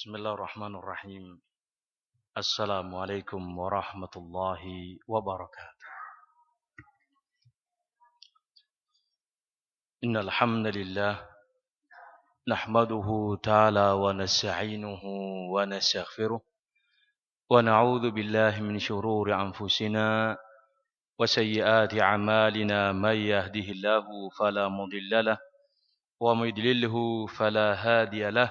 Bismillahirrahmanirrahim. Assalamualaikum warahmatullahi wabarakatuh. Innal hamdalillah nahmaduhu ta'ala wa nasta'inuhu wa nastaghfiruh wa na'udzu billahi min shururi anfusina wa sayyiati a'malina may yahdihillahu fala mudilla lahu wa may yudlilhu fala hadiya lahu.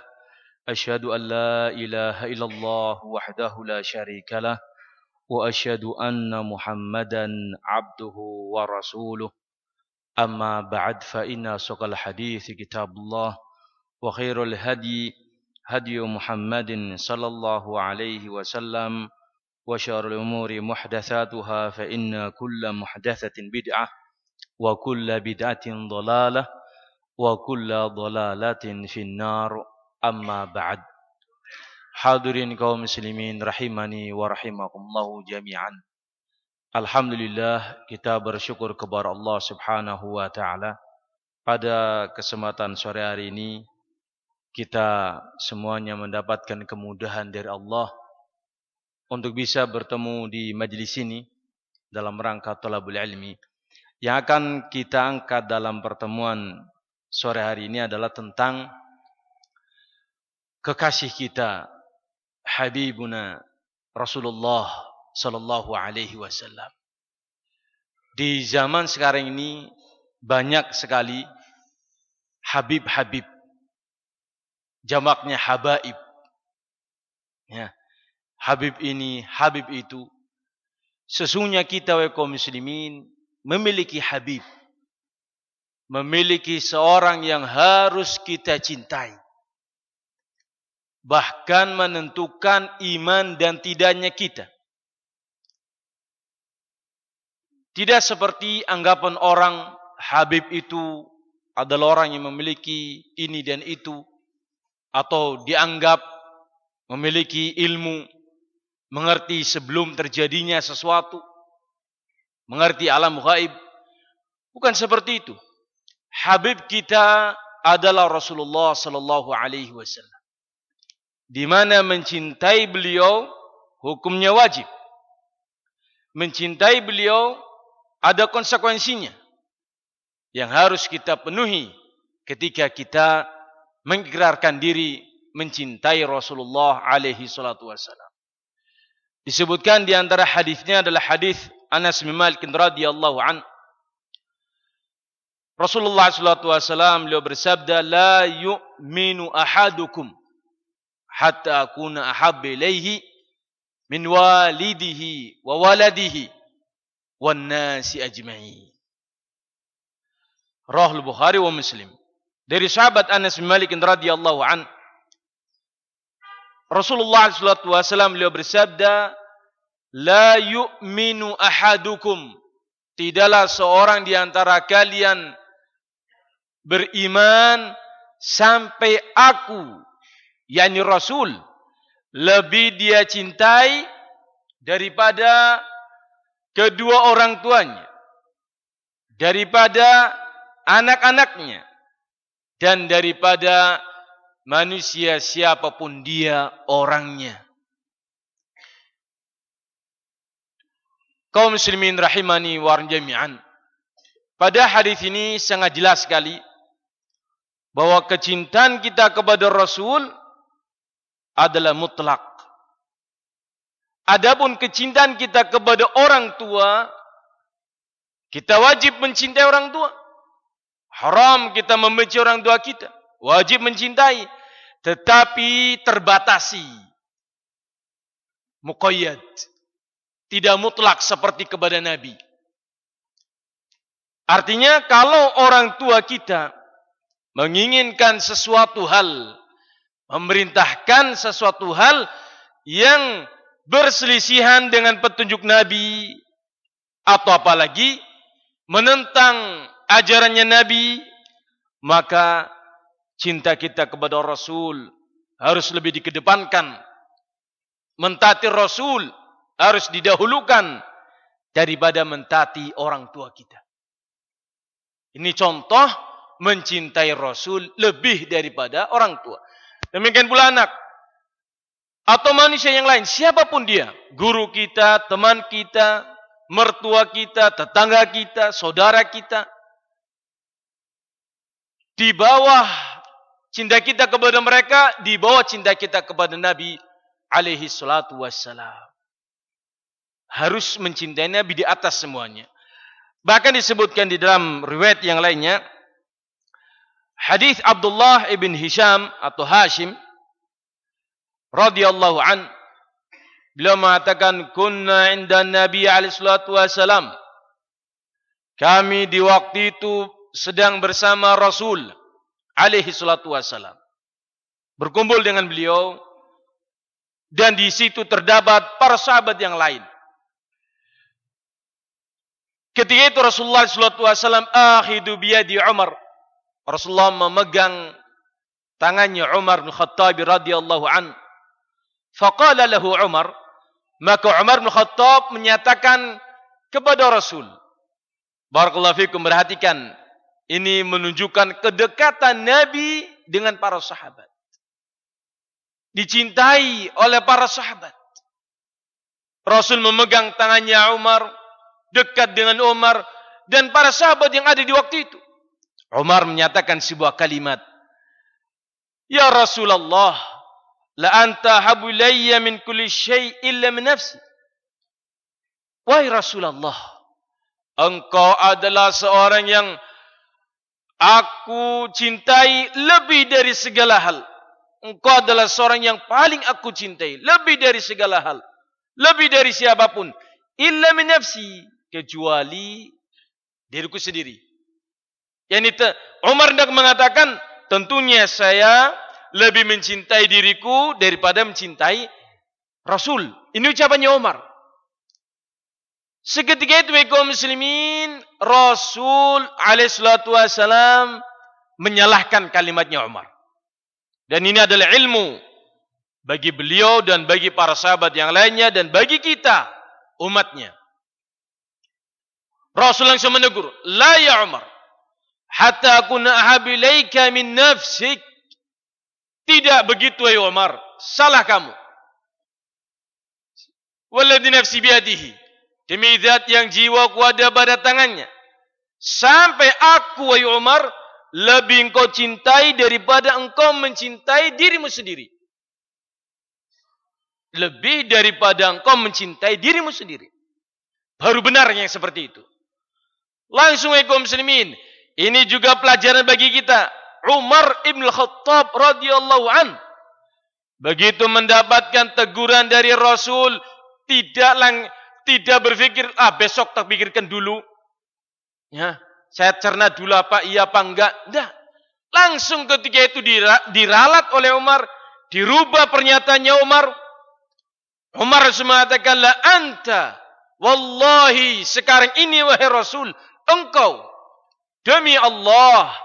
أشهد أن لا إله إلا الله وحده لا شريك له وأشهد أن محمدا عبده ورسوله أما بعد فإن أصدق الحديث كتاب الله وخير الهدي هدي محمد صلى الله عليه وسلم وشر الأمور محدثاتها فإن كل محدثة بدعة وكل بدعة ضلالة وكل ضلالة في النار. Amma ba'd. Hadirin kaum muslimin rahimani wa rahimakumullahu jami'an. Alhamdulillah, kita bersyukur kepada Allah Subhanahu wa taala. Pada kesempatan sore hari ini kita semuanya mendapatkan kemudahan dari Allah untuk bisa bertemu di majelis ini dalam rangka thalabul ilmi. Yang akan kita angkat dalam pertemuan sore hari ini adalah tentang kekasih kita Habibuna Rasulullah sallallahu alaihi wasallam. Di zaman sekarang ini banyak sekali habib-habib. Jamaknya habaib. Ya. Habib ini, habib itu. Sesungguhnya kita kaum muslimin memiliki habib. Memiliki seorang yang harus kita cintai. Bahkan menentukan iman dan tidaknya kita. Tidak seperti anggapan orang habib itu adalah orang yang memiliki ini dan itu, atau dianggap memiliki ilmu, mengerti sebelum terjadinya sesuatu, mengerti alam gaib. Bukan seperti itu. Habib kita adalah Rasulullah sallallahu alaihi wasallam. Di mana mencintai beliau hukumnya wajib. Mencintai beliau ada konsekuensinya yang harus kita penuhi ketika kita mengikrarkan diri mencintai Rasulullah alaihi salatu wasallam. Disebutkan di antara hadisnya adalah hadis Anas bin Malik radhiyallahu an. Rasulullah sallallahu alaihi wasallam beliau bersabda, "La yu'minu ahadukum hatta akuna ahabba ilaihi min walidihi wa waladihi wan nasi ajma'in." Rahul Bukhari wa Muslim. Dari sahabat Anas bin Malik radhiyallahu an, Rasulullah sallallahu alaihi wasallam beliau bersabda, "La yu'minu ahadukum," tidaklah seorang di antara kalian beriman sampai aku, yakni Rasul, lebih dia cintai daripada kedua orang tuanya, daripada anak-anaknya, dan daripada manusia siapapun dia orangnya. Kaum muslimin rahimani wa jami'an. Pada hadis ini sangat jelas sekali bahwa kecintaan kita kepada Rasul adalah mutlak. Adapun kecintaan kita kepada orang tua, kita wajib mencintai orang tua. Haram kita membenci orang tua kita. Wajib mencintai, tetapi terbatasi. Muqayyad. Tidak mutlak seperti kepada Nabi. Artinya kalau orang tua kita menginginkan sesuatu hal, memerintahkan sesuatu hal yang berselisihan dengan petunjuk Nabi, atau apalagi menentang ajarannya Nabi, maka cinta kita kepada Rasul harus lebih dikedepankan. Mentaati Rasul harus didahulukan daripada mentaati orang tua kita. Ini contoh mencintai Rasul lebih daripada orang tua. Demikian pula anak. atau manusia yang lain, siapapun dia, guru kita, teman kita, mertua kita, tetangga kita, saudara kita, di bawah cinta kita kepada mereka, di bawah cinta kita kepada Nabi alaihi salatu wassalam. Harus mencintai Nabi di atas semuanya. Bahkan disebutkan di dalam riwayat yang lainnya, hadis Abdullah ibn Hisham atau Hashim radhiyallahu an, beliau mengatakan, kunna inda Nabi alaihi salatu wassalam, kami di waktu itu sedang bersama Rasul alaihi salatu wassalam, berkumpul dengan beliau, dan di situ terdapat para sahabat yang lain. Ketika itu Rasulullah sallallahu alaihi wasallam akhidu biyadi Umar. Rasulullah memegang tangannya Umar bin Khattab radhiyallahu an. Faqala lahu Umar, maka Umar bin Khattab menyatakan kepada Rasul, barakallahu fikum, perhatikan, ini menunjukkan kedekatan Nabi dengan para sahabat. Dicintai oleh para sahabat. Rasul memegang tangannya Umar, dekat dengan Umar dan para sahabat yang ada di waktu itu. Umar menyatakan sebuah kalimat, ya Rasulullah, la anta habu ilayya min kulli syai' illa min nafsi. Wahai Rasulullah, engkau adalah seorang yang aku cintai lebih dari segala hal. Engkau adalah seorang yang paling aku cintai lebih dari segala hal, lebih dari siapapun, illa min nafsi, kecuali diriku sendiri. Umar hendak mengatakan, tentunya saya lebih mencintai diriku daripada mencintai Rasul. Ini ucapannya Umar. Seketika itu kaum muslimin, Rasul alaihi salatu wasalam menyalahkan kalimatnya Umar. Dan ini adalah ilmu bagi beliau dan bagi para sahabat yang lainnya dan bagi kita umatnya. Rasul langsung menegur, la ya Umar, hatta akuna ahabbu ilaika min nafsik. Tidak begitu ya Umar, salah kamu. Walladzi nafsi biyadihi, demi zat yang jiwaku ada pada tangannya, sampai aku wahai Umar lebih engkau cintai daripada engkau mencintai dirimu sendiri. Lebih daripada engkau mencintai dirimu sendiri. Baru benar yang seperti itu. Langsung kaum muslimin, ini juga pelajaran bagi kita. Umar ibn Khattab radhiyallahu an, begitu mendapatkan teguran dari Rasul, tidak berpikir, besok tak pikirkan dulu. Ya, saya cerna dulu apa iya apa enggak. Enggak. Langsung ketika itu diralat oleh Umar, dirubah pernyataannya Umar. Umar mengatakan, la anta, wallahi, sekarang ini wahai Rasul, engkau demi Allah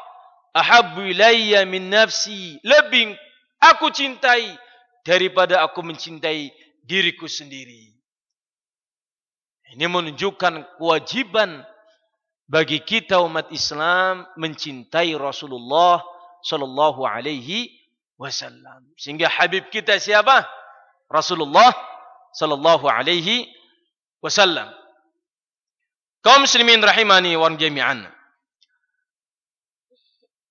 ahabbu ilayya min nafsi, lebih aku cintai daripada aku mencintai diriku sendiri. Ini menunjukkan kewajiban bagi kita umat Islam mencintai Rasulullah sallallahu alaihi wasallam. Sehingga habib kita siapa? Rasulullah sallallahu alaihi wasallam. Kaum muslimin rahimani wa jami'an.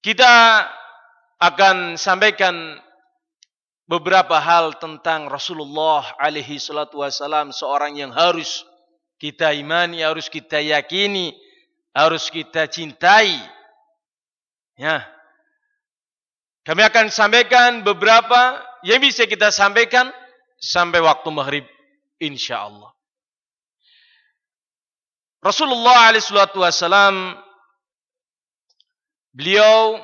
Kita akan sampaikan beberapa hal tentang Rasulullah alaihi salatu wasallam, seorang yang harus kita imani, harus kita yakini, harus kita cintai. Ya. Kami akan sampaikan beberapa yang bisa kita sampaikan sampai waktu maghrib insyaallah. Rasulullah alaihi salatu wasallam, beliau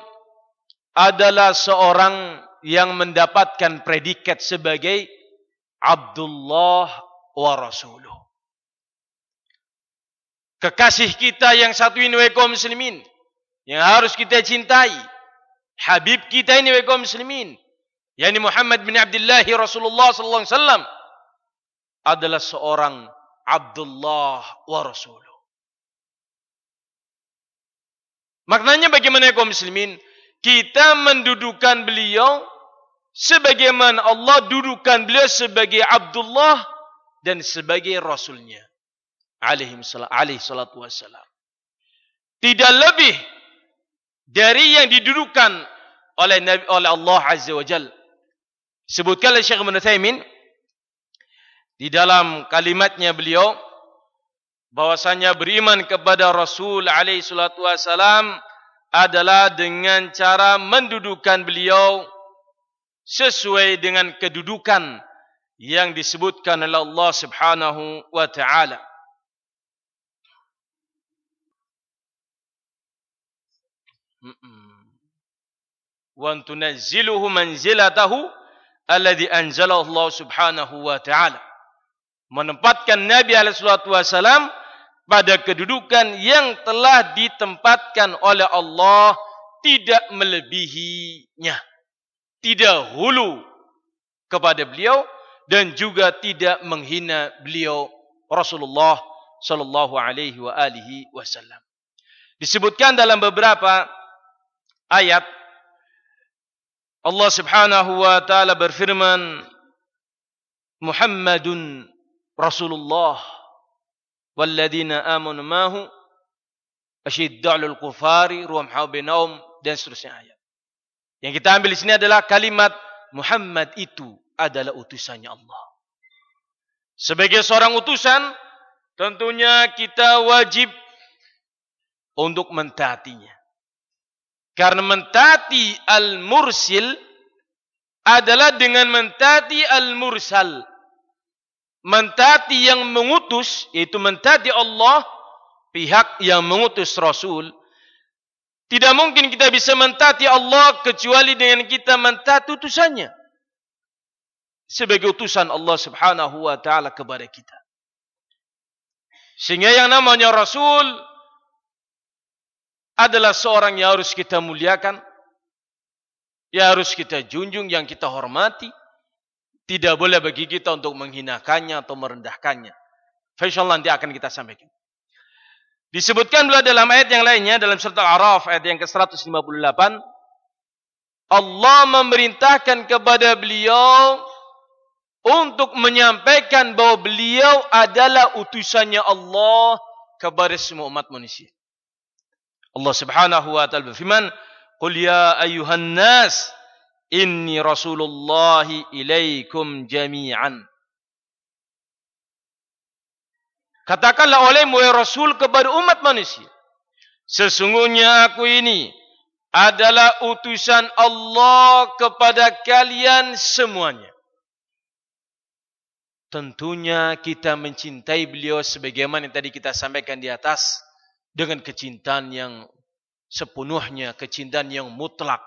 adalah seorang yang mendapatkan predikat sebagai Abdullah wa Rasuluh. Kekasih kita yang satu ini wahai kaum muslimin, yang harus kita cintai. Habib kita ini wahai kaum muslimin, yakni Muhammad bin Abdullah Rasulullah sallallahu alaihi wasallam, adalah seorang Abdullah wa Rasuluh. Maknanya bagaimana kaum muslimin? Kita mendudukan beliau sebagaimana Allah dudukan beliau sebagai Abdullah dan sebagai Rasulnya. Alaihi salatu wassalam. Tidak lebih dari yang didudukan oleh Allah Azza wa Jalla. Sebutkan oleh Syekh Ibnu Utsaimin di dalam kalimatnya beliau, bahwasanya beriman kepada Rasul alaihi salatu wasalam adalah dengan cara mendudukan beliau sesuai dengan kedudukan yang disebutkan oleh Allah Subhanahu wa taala. Wa tunazziluhu manzilatahu alladhi anzalahu Allah Subhanahu wa taala. Menempatkan Nabi alaihi salatu wasalam pada kedudukan yang telah ditempatkan oleh Allah, tidak melebihinya, tidak hulu kepada beliau, dan juga tidak menghina beliau Rasulullah sallallahu alaihi wa alihi wasallam. Disebutkan dalam beberapa ayat Allah Subhanahu wa taala berfirman, Muhammadun Rasulullah walladzina amanu mahu asyidda'u 'alal kufari ruhamau bainahum, dan seterusnya ayat. Yang kita ambil di sini adalah kalimat Muhammad itu adalah utusannya Allah. Sebagai seorang utusan, tentunya kita wajib untuk mentaatinya. Karena mentaati al-mursil adalah dengan mentaati al-mursal. Mentaati yang mengutus, yaitu mentaati Allah, pihak yang mengutus Rasul. Tidak mungkin kita bisa mentaati Allah kecuali dengan kita mentaati utusannya sebagai utusan Allah Subhanahu wa taala kepada kita. Sehingga yang namanya Rasul adalah seorang yang harus kita muliakan, yang harus kita junjung, yang kita hormati. Tidak boleh bagi kita untuk menghinakannya atau merendahkannya. Insyaallah nanti akan kita sampaikan. Disebutkan pula dalam ayat yang lainnya, dalam surat Al-A'raf ayat yang ke-158, Allah memerintahkan kepada beliau untuk menyampaikan bahwa beliau adalah utusannya Allah kepada semua umat manusia. Allah Subhanahu wa taala berfirman, "Qul ya ayyuhan nas, inni rasulullahi ilaikum jami'an." Katakanlah olehmu ya Rasul kepada umat manusia, sesungguhnya aku ini adalah utusan Allah kepada kalian semuanya. Tentunya kita mencintai beliau sebagaimana yang tadi kita sampaikan di atas, dengan kecintaan yang sepenuhnya, kecintaan yang mutlak,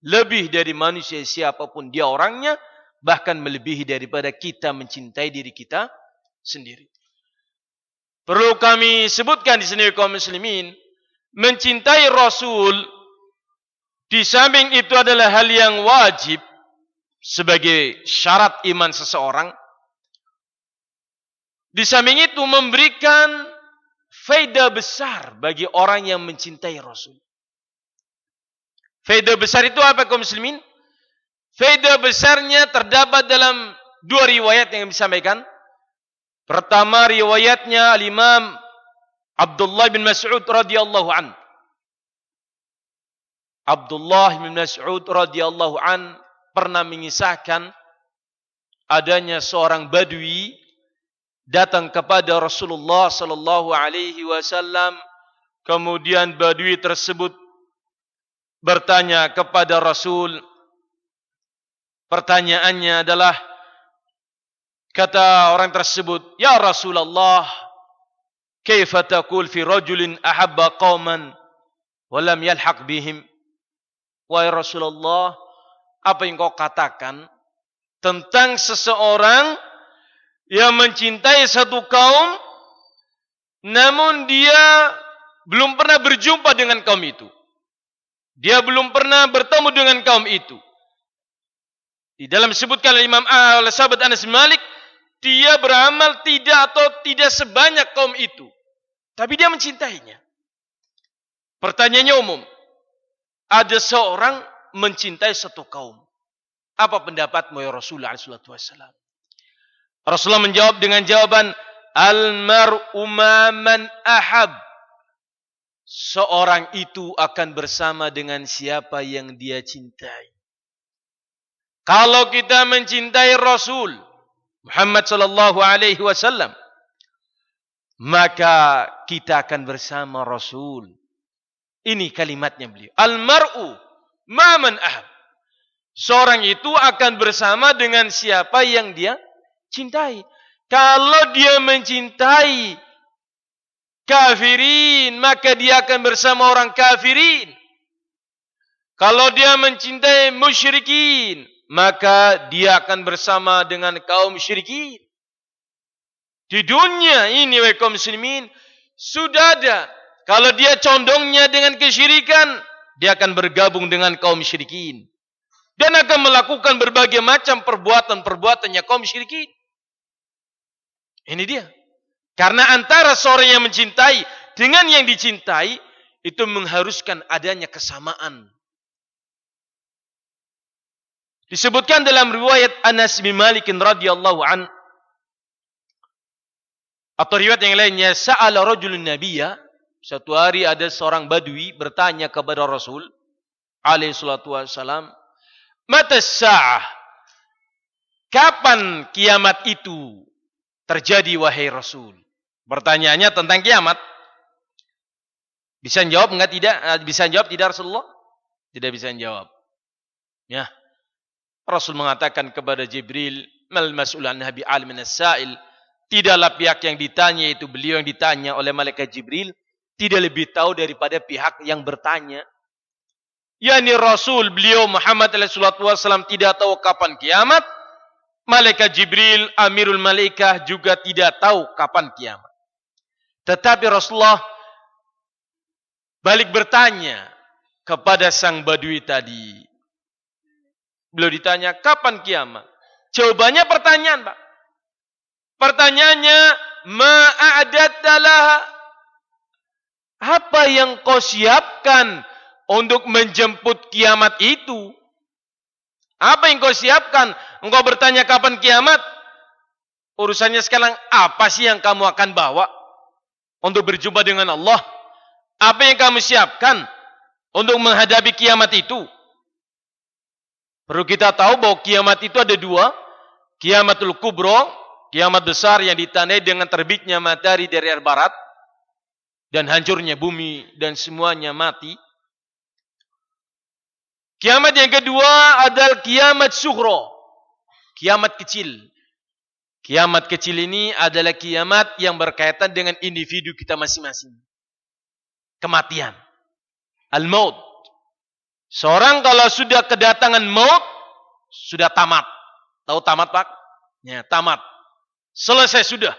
lebih dari manusia siapapun dia orangnya, bahkan melebihi daripada kita mencintai diri kita sendiri. Perlu kami sebutkan di sini kaum muslimin, mencintai Rasul di samping itu adalah hal yang wajib sebagai syarat iman seseorang. Di samping itu memberikan faedah besar bagi orang yang mencintai Rasul. Faedah besar itu apa kaum muslimin? Faedah besarnya terdapat dalam dua riwayat yang disampaikan. Pertama, riwayatnya Al-Imam Abdullah bin Mas'ud radhiyallahu an. Abdullah bin Mas'ud radhiyallahu an pernah mengisahkan adanya seorang badui datang kepada Rasulullah sallallahu alaihi wasallam. Kemudian badui tersebut bertanya kepada Rasul. Pertanyaannya adalah, kata orang tersebut, "Ya Rasulullah, kaifa taqul fi rajulin ahabba qauman wa lam yalhaq bihim?" Wahai Rasulullah, apa yang kau katakan tentang seseorang yang mencintai satu kaum namun dia belum pernah berjumpa dengan kaum itu? Dia belum pernah bertemu dengan kaum itu. Di dalam disebutkan oleh Imam oleh sahabat Anas bin Malik, dia beramal tidak sebanyak kaum itu, tapi dia mencintainya. Pertanyaannya umum. Ada seorang mencintai satu kaum. Apa pendapatmu ya Rasulullah SAW? Rasulullah menjawab dengan jawaban, Al-mar'u ma man ahab. Seorang itu akan bersama dengan siapa yang dia cintai. Kalau kita mencintai Rasul Muhammad sallallahu alaihi wasallam, maka kita akan bersama Rasul. Ini kalimatnya beliau. Al-mar'u ma man ahab. Seorang itu akan bersama dengan siapa yang dia cintai. Kalau dia mencintai kafirin, maka dia akan bersama orang kafirin. Kalau dia mencintai musyrikin, maka dia akan bersama dengan kaum musyrikin. Di dunia ini, kaum muslimin, sudah ada. Kalau dia condongnya dengan kesyirikan, dia akan bergabung dengan kaum musyrikin. Dan akan melakukan berbagai macam perbuatan-perbuatannya kaum musyrikin. Ini dia. Karena antara seorang yang mencintai dengan yang dicintai, itu mengharuskan adanya kesamaan. Disebutkan dalam riwayat Anas bin Malik radhiyallahu an, atau riwayat yang lainnya, sa'ala rajulun nabiyya, suatu hari ada seorang badui bertanya kepada Rasul alaihi salatu wassalam, mata sa'ah, kapan kiamat itu terjadi wahai Rasul? Pertanyaannya tentang kiamat. Bisa jawab enggak tidak? Bisa jawab tidak Rasulullah? Tidak bisa jawab. Ya. Rasul mengatakan kepada Jibril, mal mas'ul an nabi alimin as-sa'il. Tidaklah pihak yang ditanya, itu beliau yang ditanya oleh malaikat Jibril, tidak lebih tahu daripada pihak yang bertanya. Yani Rasul beliau Muhammad SAW tidak tahu kapan kiamat. Malaikat Jibril, Amirul Malaikah juga tidak tahu kapan kiamat. Tetapi Rasulullah balik bertanya kepada sang badui tadi. Beliau ditanya, kapan kiamat? Jawabannya pertanyaan, Pak. Pertanyaannya, ma'adatta laha. Apa yang kau siapkan untuk menjemput kiamat itu? Apa yang kau siapkan? Engkau bertanya kapan kiamat? Urusannya sekarang, apa sih yang kamu akan bawa untuk berjumpa dengan Allah? Apa yang kamu siapkan untuk menghadapi kiamat itu? Perlu kita tahu bahwa kiamat itu ada dua. Kiamatul kubro, kiamat besar yang ditandai dengan terbitnya matahari dari arah barat dan hancurnya bumi dan semuanya mati. Kiamat yang kedua adalah kiamat sughra, kiamat kecil. Kiamat kecil ini adalah kiamat yang berkaitan dengan individu kita masing-masing. Kematian. Al-maut. Seorang kalau sudah kedatangan maut, sudah tamat. Tahu tamat, Pak? Ya, tamat. Selesai sudah.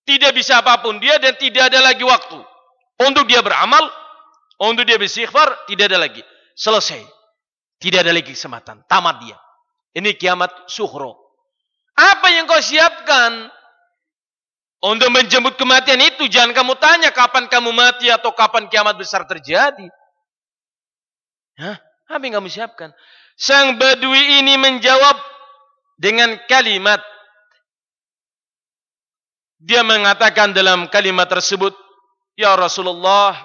Tidak bisa apapun dia dan tidak ada lagi waktu. Untuk dia beramal, untuk dia beristighfar, tidak ada lagi. Selesai. Tidak ada lagi kesempatan. Tamat dia. Ini kiamat sughra. Apa yang kau siapkan untuk menjemput kematian itu? Jangan kamu tanya kapan kamu mati atau kapan kiamat besar terjadi. Hah? Apa yang kamu siapkan? Sang badui ini menjawab dengan kalimat. Dia mengatakan dalam kalimat tersebut, ya Rasulullah,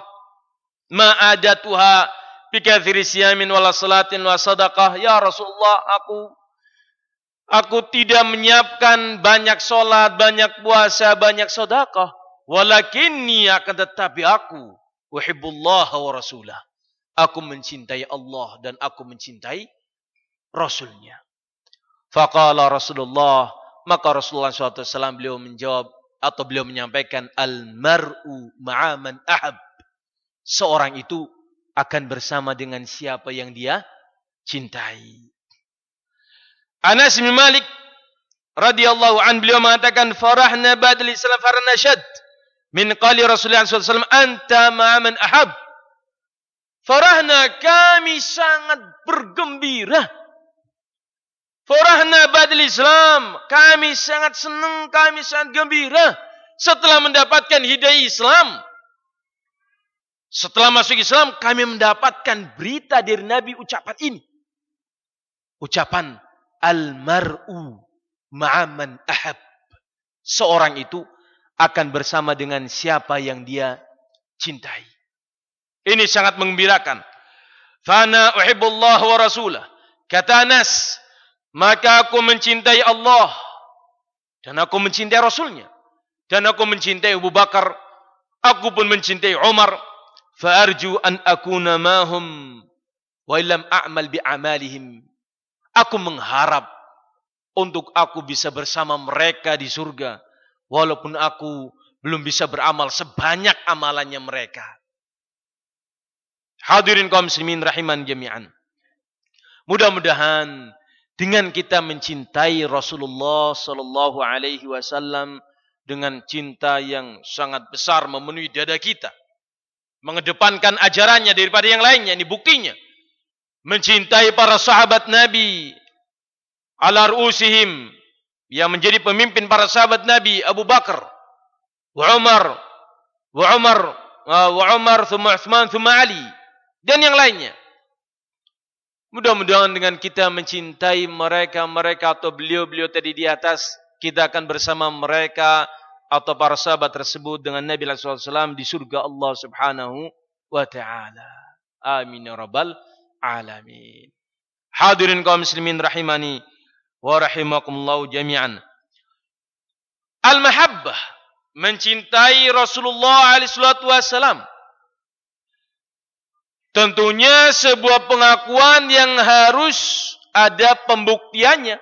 ma'adatuha bikathiri siyamin wala salatin wa sadaqah. Ya Rasulullah, aku tidak menyiapkan banyak solat, banyak puasa, banyak sedekah. Walakinni, akan tetapi aku uhibbullah wa rasulah. Aku mencintai Allah dan aku mencintai Rasulnya. Faqala Rasulullah, maka Rasulullah SAW beliau menjawab atau beliau menyampaikan, al-mar'u ma'aman ahab. Seorang itu akan bersama dengan siapa yang dia cintai. Anas bin Malik radhiyallahu an beliau mengatakan, farahna ba'dal Islam farahna syad min qali Rasulullah SAW anta ma'aman ahab. Farahna, kami sangat bergembira. Farahna ba'dal Islam, kami sangat senang, kami sangat gembira setelah mendapatkan hidayah Islam. Setelah masuk Islam, kami mendapatkan berita dari Nabi ucapan ini. Ucapan Al-mar'u ma'aman ahab. Seorang itu akan bersama dengan siapa yang dia cintai. Ini sangat menggembirakan. Fana uhibbullah wa rasulah. Kata Anas, maka aku mencintai Allah dan aku mencintai Rasulnya dan aku mencintai Abu Bakar, aku pun mencintai Umar. Fa arju an akuna mahum wa illam a'mal bi amalihim. Aku mengharap untuk aku bisa bersama mereka di surga walaupun aku belum bisa beramal sebanyak amalannya mereka. Hadirin kaum muslimin rahiman jami'an. Mudah-mudahan dengan kita mencintai Rasulullah sallallahu alaihi wasallam dengan cinta yang sangat besar memenuhi dada kita, mengedepankan ajarannya daripada yang lainnya, ini buktinya. Mencintai para sahabat Nabi ala ru'usihim, yang menjadi pemimpin para sahabat Nabi Abu Bakar, Umar, thumma Uthman, thumma Ali, dan yang lainnya. Mudah-mudahan dengan kita mencintai mereka atau beliau-beliau tadi di atas, kita akan bersama mereka atau para sahabat tersebut dengan Nabi sallallahu alaihi wasallam di surga Allah Subhanahu wa taala. Amin ya rabbal alamin. Hadirin kaum muslimin rahimani wa rahimakumullah jami'an. Al-mahabbah, mencintai Rasulullah alaihi salatu wasallam, tentunya sebuah pengakuan yang harus ada pembuktiannya.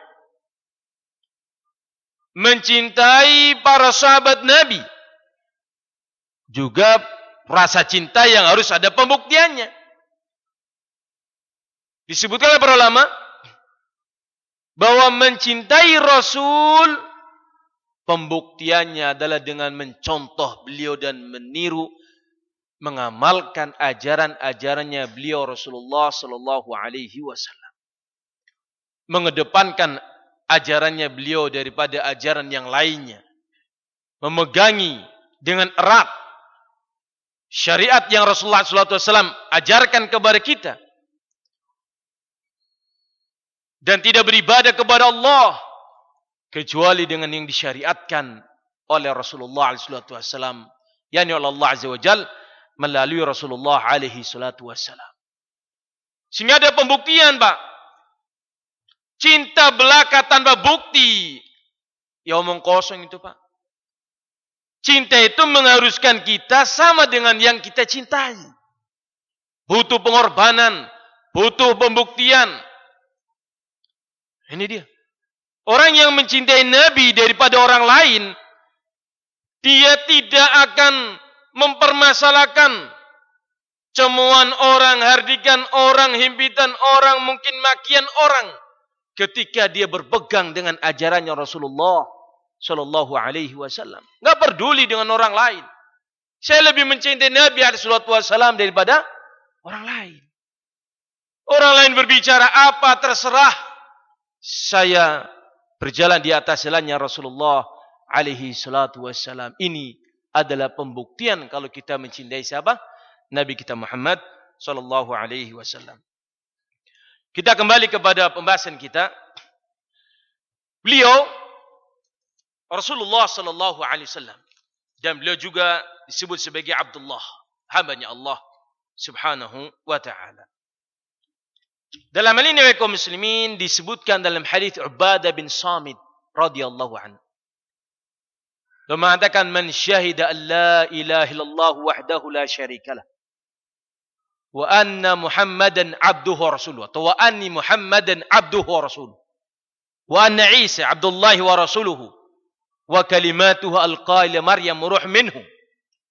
Mencintai para sahabat Nabi juga rasa cinta yang harus ada pembuktiannya. Disebutkan oleh para ulama bahwa mencintai Rasul, pembuktiannya adalah dengan mencontoh beliau dan meniru, mengamalkan ajaran-ajarannya beliau Rasulullah sallallahu alaihi wasallam. Mengedepankan ajarannya beliau daripada ajaran yang lainnya. Memegangi dengan erat syariat yang Rasulullah sallallahu alaihi wasallam ajarkan kepada kita. Dan tidak beribadah kepada Allah kecuali dengan yang disyariatkan oleh Rasulullah sallallahu alaihi wasallam, yakni oleh Allah azza wa jalla melalui Rasulullah alaihi salatu wassalam. Sehingga ada pembuktian, Pak. Cinta belaka tanpa bukti, ya omong kosong itu, Pak. Cinta itu mengharuskan kita sama dengan yang kita cintai. Butuh pengorbanan, butuh pembuktian. Ini dia. Orang yang mencintai Nabi daripada orang lain, dia tidak akan mempermasalahkan cemuan orang, hardikan orang, himpitan orang, mungkin makian orang, ketika dia berpegang dengan ajarannya Rasulullah sallallahu alaihi wasallam. Enggak peduli dengan orang lain. Saya lebih mencintai Nabi sallallahu alaihi wasallam daripada orang lain. Orang lain berbicara apa terserah. Saya berjalan di atas jalannya Rasulullah alaihi salatu wasallam. Ini adalah pembuktian kalau kita mencintai siapa? Nabi kita Muhammad sallallahu alaihi wasallam. Kita kembali kepada pembahasan kita. Beliau Rasulullah sallallahu alaihi wasallam, dan beliau juga disebut sebagai Abdullah, hambanya Allah Subhanahu wa taala. Dalam hal ini kaum muslimin disebutkan dalam hadis Ubadah bin Samit radhiyallahu anhu. Dia mengatakan, man syahida an la ilaha illallah wahdahu la syarikalah wa anna Muhammadan abduhu wa rasuluhu, atau wa anni Muhammadan abduhu wa rasuluhu, wa anna Isa abdullahi wa rasuluhu, wa kalimatuhu alqa ila Maryam ruh minhu,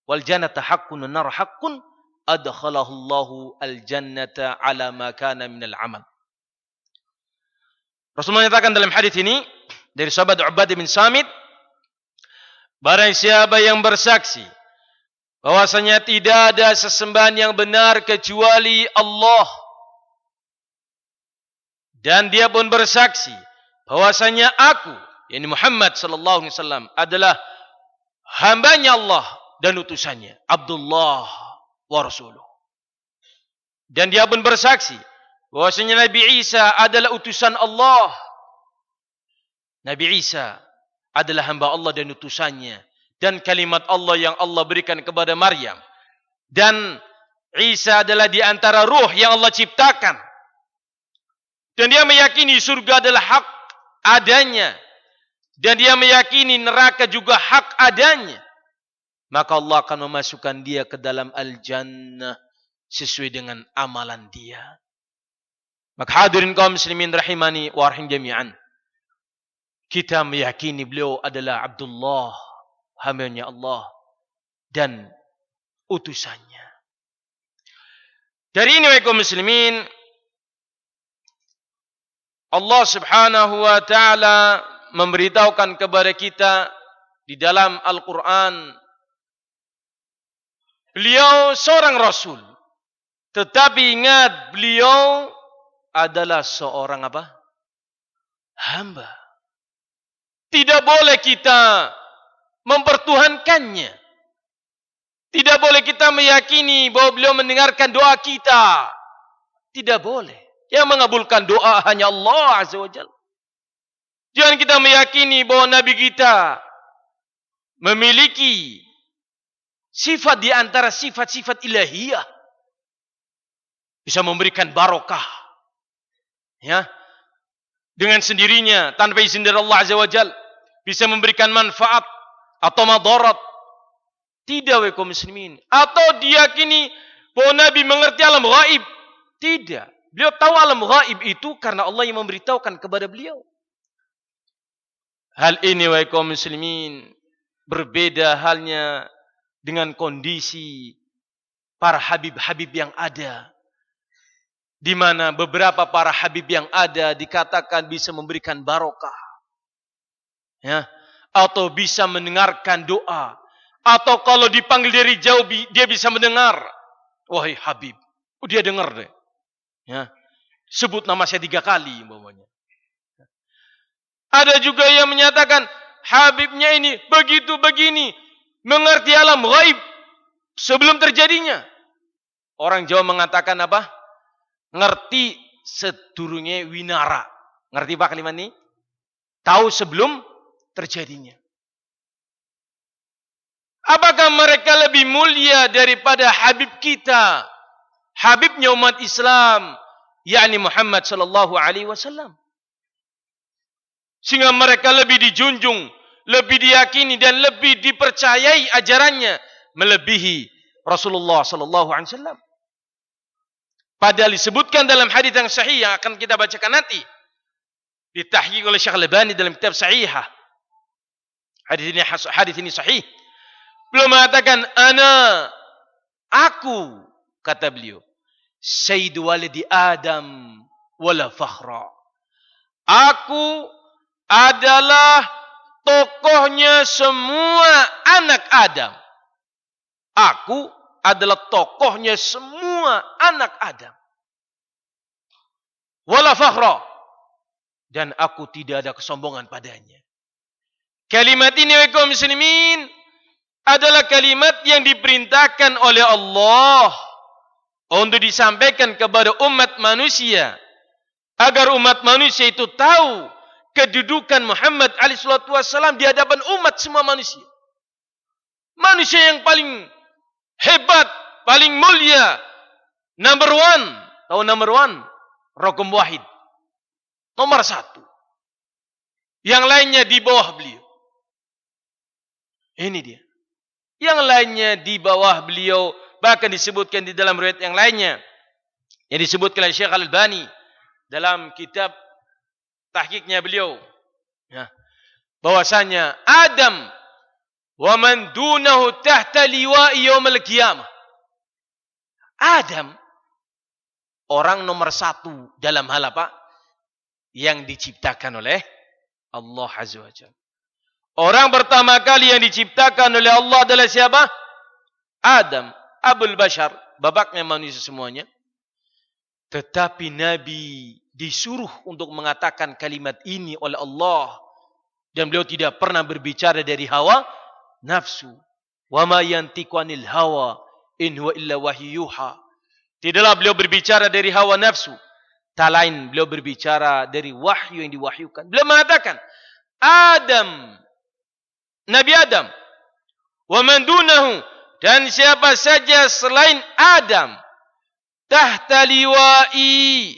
wal jannata haqqun wan nar haqqun, adkhalahu Allahu al jannata ala ma kana min al amal. Rasul menyatakan dalam hadis ini dari sahabat Ubadah bin Samit, barang siapa yang bersaksi bahwasanya tidak ada sesembahan yang benar kecuali Allah, dan dia pun bersaksi bahwasanya aku, yakni Muhammad sallallahu alaihi wasallam, adalah hambanya Allah dan utusannya, Abdullah wa rasuluh. Dan dia pun bersaksi bahwasanya Nabi Isa adalah utusan Allah Nabi Isa adalah hamba Allah dan utusannya. Dan kalimat Allah yang Allah berikan kepada Maryam. Dan Isa adalah di antara ruh yang Allah ciptakan. Dan dia meyakini surga adalah hak adanya. Dan dia meyakini neraka juga hak adanya. Maka Allah akan memasukkan dia ke dalam al-jannah sesuai dengan amalan dia. Maka hadirin kaum muslimin rahimani wa rahim jami'an. Kita meyakini beliau adalah Abdullah, hambanya Allah dan utusannya. Dari ini wahai kaum muslimin, Allah Subhanahu wa taala memberitahukan kepada kita di dalam Al-Qur'an, beliau seorang rasul. Tetapi ingat, beliau adalah seorang apa? Hamba. Tidak boleh kita mempertuhankannya. Tidak boleh kita meyakini bahwa beliau mendengarkan doa kita. Tidak boleh. Yang mengabulkan doa hanya Allah Azza wa Jalla. Jangan kita meyakini bahwa Nabi kita memiliki sifat di antara sifat-sifat ilahiyah. Bisa memberikan barokah. Ya. Dengan sendirinya, tanpa izin dari Allah Azza wa Jalla. Bisa memberikan manfaat atau madarat. Tidak wahai kaum muslimin. Atau diyakini bahwa Nabi mengerti alam ghaib. Tidak. Beliau tahu alam ghaib itu karena Allah yang memberitahukan kepada beliau. Hal ini wahai kaum muslimin berbeda halnya dengan kondisi para habib-habib yang ada. Di mana beberapa para habib yang ada dikatakan bisa memberikan barokah. Ya, atau bisa mendengarkan doa. Atau kalau dipanggil dari jauh dia bisa mendengar. Wahai Habib, dia dengar deh. Ya, sebut nama saya 3 kali umpamanya. Ada juga yang menyatakan Habibnya ini begitu begini, mengerti alam ghaib sebelum terjadinya. Orang Jawa mengatakan apa? Ngerti sedurunge winara. Ngerti Pak kalimat ini? Tahu sebelum terjadinya. Apakah mereka lebih mulia daripada Habib kita? Habibnya umat Islam, yakni Muhammad sallallahu alaihi wasallam. Sehingga mereka lebih dijunjung, lebih diyakini dan lebih dipercayai ajarannya melebihi Rasulullah sallallahu alaihi wasallam. Padahal disebutkan dalam hadis yang sahih yang akan kita bacakan nanti, ditahqiq oleh Syekh Al-Albani dalam kitab Sahihah. Hadis ini sahih. Beliau mengatakan, aku, kata beliau, Sayyidu walidi Adam wala fakhra. Aku adalah tokohnya semua anak Adam. Aku adalah tokohnya semua anak Adam. Wala fakhra. Dan aku tidak ada kesombongan padanya. Kalimat ini wahai kaum muslimin adalah kalimat yang diperintahkan oleh Allah untuk disampaikan kepada umat manusia agar umat manusia itu tahu kedudukan Muhammad alaihi salatu wasallam di hadapan umat semua manusia. Manusia yang paling hebat, paling mulia, number one. Tahu number one? Raqam wahid. Nomor 1. Yang lainnya di bawah beliau. Ini dia. Yang lainnya di bawah beliau, bahkan disebutkan di dalam riwayat yang lainnya yang disebutkan oleh Syekh Al-Albani dalam kitab tahqiqnya beliau, ya, bahwasanya Adam wa man dunahu tahta liwa'i yaumil qiyamah. Adam orang nomor 1 dalam hal apa? Yang diciptakan oleh Allah Azza wa Jalla. Orang pertama kali yang diciptakan oleh Allah adalah siapa? Adam, Abul Bashar, babaknya manusia semuanya. Tetapi Nabi disuruh untuk mengatakan kalimat ini oleh Allah. Dan beliau tidak pernah berbicara dari hawa nafsu. Wa ma yantiqu anil hawa in huwa illa wahyu yuha. Tidaklah beliau berbicara dari hawa nafsu. Tak lain beliau berbicara dari wahyu yang diwahyukan. Beliau mengatakan, Adam, Nabi Adam, wa man dunahu, dan siapa saja selain Adam, tahta liwa'i,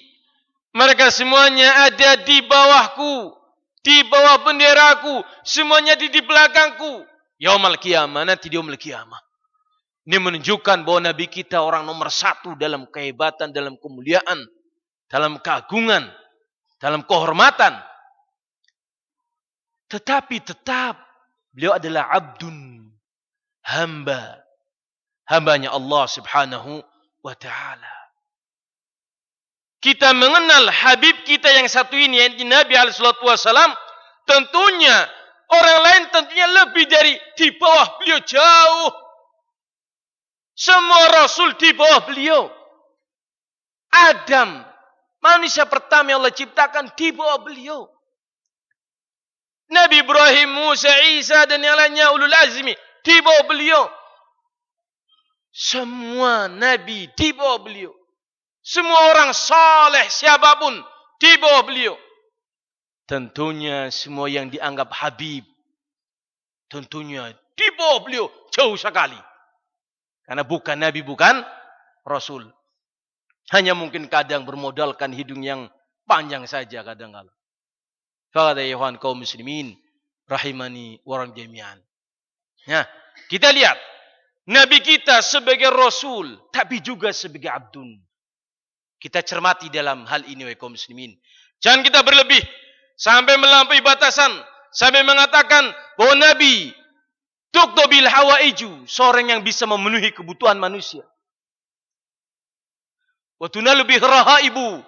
mereka semuanya ada di bawahku, di bawah benderaku, semuanya di belakangku. Yaumul qiyamah, nanti di yaumul qiyamah. Ini menunjukkan bahwa Nabi kita orang nomor 1 dalam kehebatan, dalam kemuliaan, dalam keagungan, dalam kehormatan. Tetapi tetap beliau adalah abdun, hamba, hambanya Allah Subhanahu wa ta'ala. Kita mengenal Habib kita yang satu ini, yaitu Nabi SAW, tentunya orang lain tentunya lebih dari di bawah beliau jauh. Semua Rasul di bawah beliau. Adam, manusia pertama yang Allah ciptakan, di bawah beliau. Nabi Ibrahim, Musa, Isa dan yang lainnya ulul azmi di bawah beliau. Semua Nabi di bawah beliau. Semua orang saleh siapapun di bawah beliau. Tentunya semua yang dianggap Habib, tentunya di bawah beliau jauh sekali. Karena bukan Nabi, bukan Rasul. Hanya mungkin kadang bermodalkan hidung yang panjang saja kadang-kadang. Faqad ayuhan kaum muslimin rahimani wa jami'an. Nah, kita lihat Nabi kita sebagai Rasul, tapi juga sebagai abdun. Kita cermati dalam hal ini wahai kaum muslimin. Jangan kita berlebih sampai melampaui batasan, sampai mengatakan bahwa Nabi tuqdobil hawaiju, seorang yang bisa memenuhi kebutuhan manusia. Wa tunalu bihi rahaibu,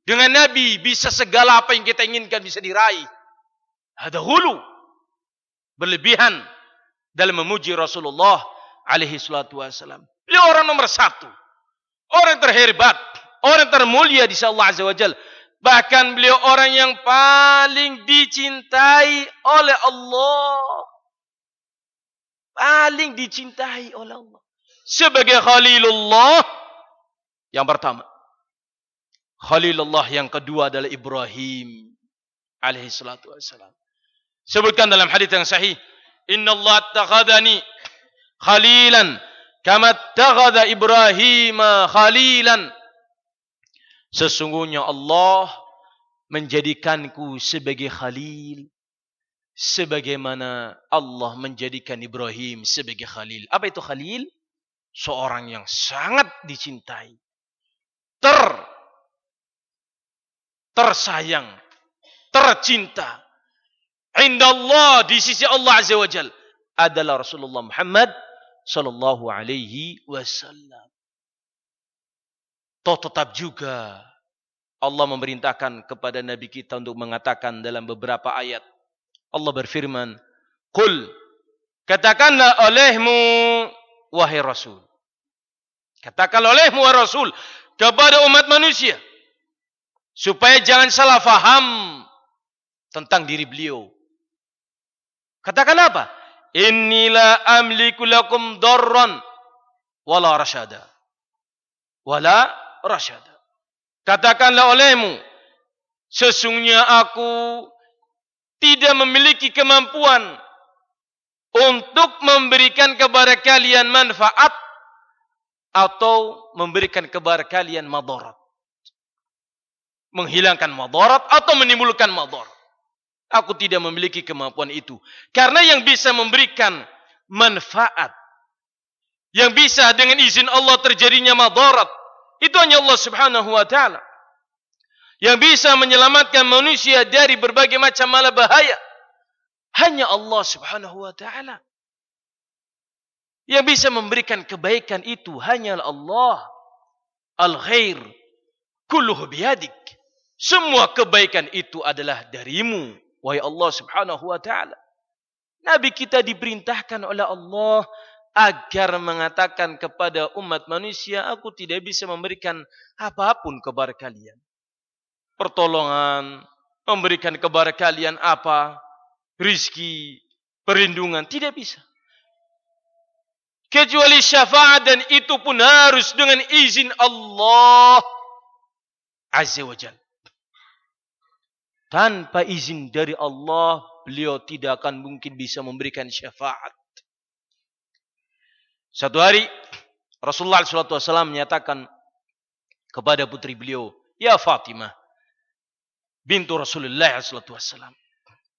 dengan Nabi bisa segala apa yang kita inginkan bisa diraih. Hada hulu, berlebihan dalam memuji Rasulullah alaihi salatu wasalam. Beliau orang nomor 1, orang terhebat, orang termulia di sisi Allah azza wajalla. Bahkan beliau orang yang paling dicintai oleh Allah. Paling dicintai oleh Allah. Sebagai Khalilullah yang pertama. Khalilullah yang kedua adalah Ibrahim alaihi salatu wassalam. Sebutkan dalam hadis yang sahih, Inna Allah attakhadhani khalilan kama attakhadha Ibrahim khalilan. Sesungguhnya Allah menjadikanku sebagai khalil, sebagaimana Allah menjadikan Ibrahim sebagai khalil. Apa itu khalil? Seorang yang sangat dicintai, tersayang, tercinta. Indallah, di sisi Allah azza wa jalla, adalah Rasulullah Muhammad sallallahu alaihi wasallam. Toh tetap juga Allah memerintahkan kepada Nabi kita untuk mengatakan dalam beberapa ayat. Allah berfirman, Qul, katakanlah olehmu wahai Rasul. Katakanlah olehmu wahai Rasul kepada umat manusia, supaya jangan salah faham tentang diri beliau. Katakan apa? Inni la amliku lakum darran wala rasyada. Wala rasyada. Katakanlah olehmu, sesungguhnya aku tidak memiliki kemampuan untuk memberikan kepada kalian manfaat atau memberikan kepada kalian madarat. Menghilangkan madarat atau menimbulkan madarat. Aku tidak memiliki kemampuan itu. Karena yang bisa memberikan manfaat, yang bisa dengan izin Allah terjadinya madarat, itu hanya Allah subhanahu wa ta'ala. Yang bisa menyelamatkan manusia dari berbagai macam malapetaka, hanya Allah subhanahu wa ta'ala. Yang bisa memberikan kebaikan itu hanya Allah. Al-khair kulluhu biyadik. Semua kebaikan itu adalah darimu, wahai Allah subhanahu wa ta'ala. Nabi kita diperintahkan oleh Allah agar mengatakan kepada umat manusia, aku tidak bisa memberikan apapun kepada kalian. Pertolongan, memberikan kepada kalian apa? Rizki, perlindungan, tidak bisa. Kecuali syafaat, dan itu pun harus dengan izin Allah azza wa jalla. Tanpa izin dari Allah, beliau tidak akan mungkin bisa memberikan syafaat. Satu hari Rasulullah SAW menyatakan kepada putri beliau, "Ya Fatimah bintu Rasulullah SAW,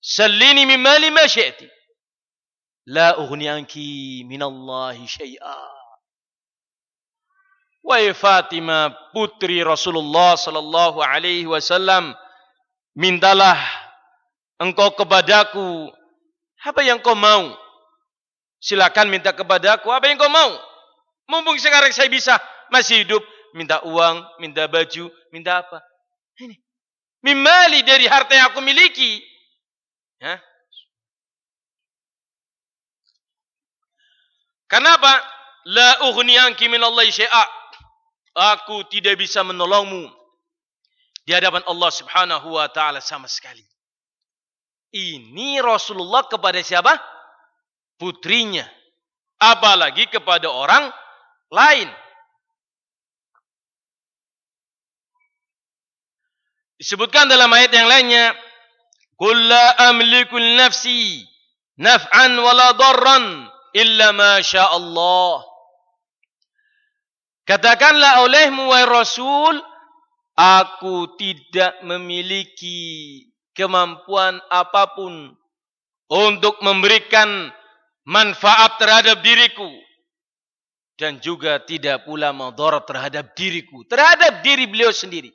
sallini min mali ma syi'ti, la ughni anki minallahi syai'a." Wahai Fatimah, putri Rasulullah sallallahu alaihi wasallam, mintalah engkau kepadaku apa yang kau mau. Silakan minta kepadaku apa yang kau mau. Mumpung sekarang saya bisa masih hidup, minta uang, minta baju, minta apa? Ini mimali, dari harta yang aku miliki. Ya. Kenapa? La ughni anki minallahi syai'a. Aku tidak bisa menolongmu di hadapan Allah Subhanahu wa taala sama sekali. Ini Rasulullah kepada siapa? Putrinya. Apalagi kepada orang lain. Disebutkan dalam ayat yang lainnya, "Qul la amliku li nafsi naf'an wala darran illa ma syaa Allah." Katakanlah olehmu wahai Rasul, aku tidak memiliki kemampuan apapun untuk memberikan manfaat terhadap diriku, dan juga tidak pula madarat terhadap diriku, terhadap diri beliau sendiri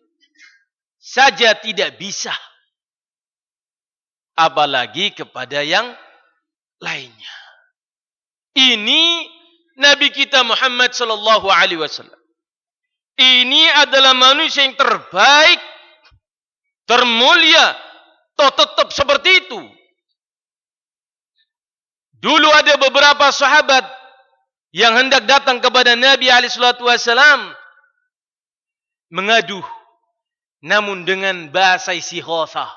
saja tidak bisa, apalagi kepada yang lainnya. Ini Nabi kita Muhammad sallallahu alaihi wasallam. Ini adalah manusia yang terbaik, termulia, tetap seperti itu. Dulu ada beberapa sahabat yang hendak datang kepada Nabi alaihi salatu wasallam mengadu, namun dengan bahasa istighatsah.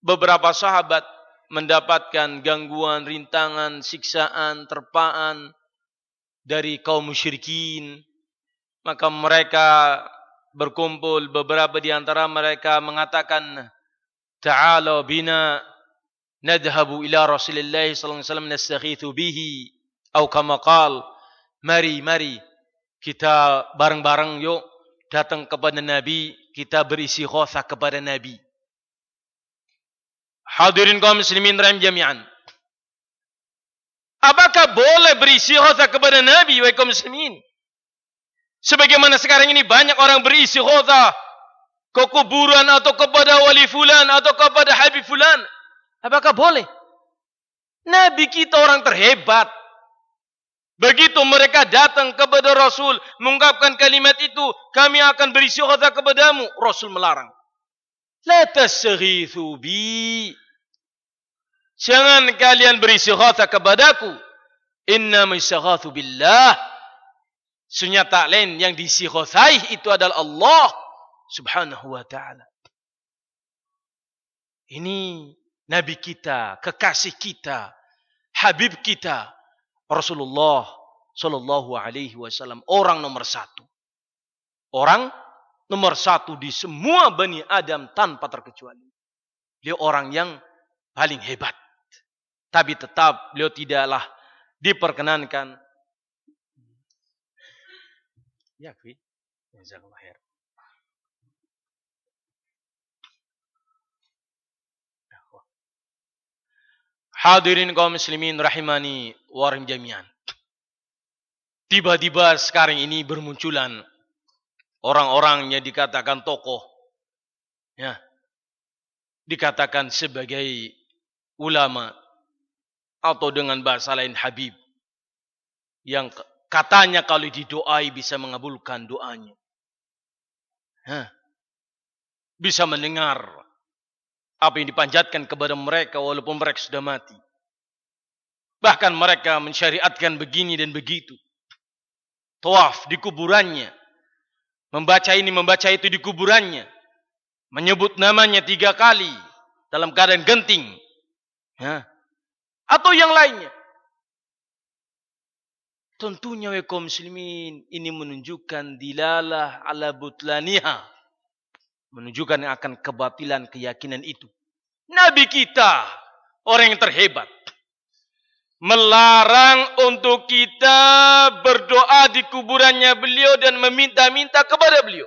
Beberapa sahabat mendapatkan gangguan, rintangan, siksaan, terpaan dari kaum musyrikin. Maka mereka berkumpul, beberapa di antara mereka mengatakan, "Ta'ala bina nadhhabu ila Rasulillah sallallahu alaihi wasallam nastaghithu bihi." Atau kama qala, mari kita bareng-bareng yuk datang kepada Nabi, kita beristighatsah kepada Nabi. Hadirin kaum muslimin rahim jami'an. Apakah boleh beristighatsah kepada Nabi wahai kaum muslimin? Sebagaimana sekarang ini banyak orang beristighatsah ke kuburan atau kepada wali fulan atau kepada habib fulan. Apakah boleh? Nabi kita orang terhebat. Begitu mereka datang kepada Rasul mengungkapkan kalimat itu, "Kami akan beristighatsah kepadamu." Rasul melarang. La tastaghithu bi. Jangan kalian beristighatsah kepadaku. Inna istighatsu billah. Sunnah tak lain yang distighatsai itu adalah Allah Subhanahu wa taala. Ini Nabi kita, kekasih kita, Habib kita, Rasulullah sallallahu alaihi wasallam, orang nomor satu. Orang nomor satu di semua Bani Adam tanpa terkecuali. Beliau orang yang paling hebat. Tapi tetap beliau tidaklah diperkenankan. Ya, jazakallahu khair. Hadirin kaum muslimin rahimani wa rahim jami'an. Tiba-tiba sekarang ini bermunculan orang-orang yang dikatakan tokoh, ya, dikatakan sebagai ulama atau dengan bahasa lain habib, yang katanya kalau didoai bisa mengabulkan doanya, bisa mendengar apa yang dipanjatkan kepada mereka walaupun mereka sudah mati. Bahkan mereka mensyariatkan begini dan begitu. Tawaf di kuburannya, membaca ini membaca itu di kuburannya, menyebut namanya 3 kali dalam keadaan genting, atau yang lainnya. Tentunya wahai kaum muslimin, ini menunjukkan dilalah ala butlaniha, menunjukkan akan kebatilan keyakinan itu. Nabi kita, orang yang terhebat, melarang untuk kita berdoa di kuburannya beliau dan meminta-minta kepada beliau.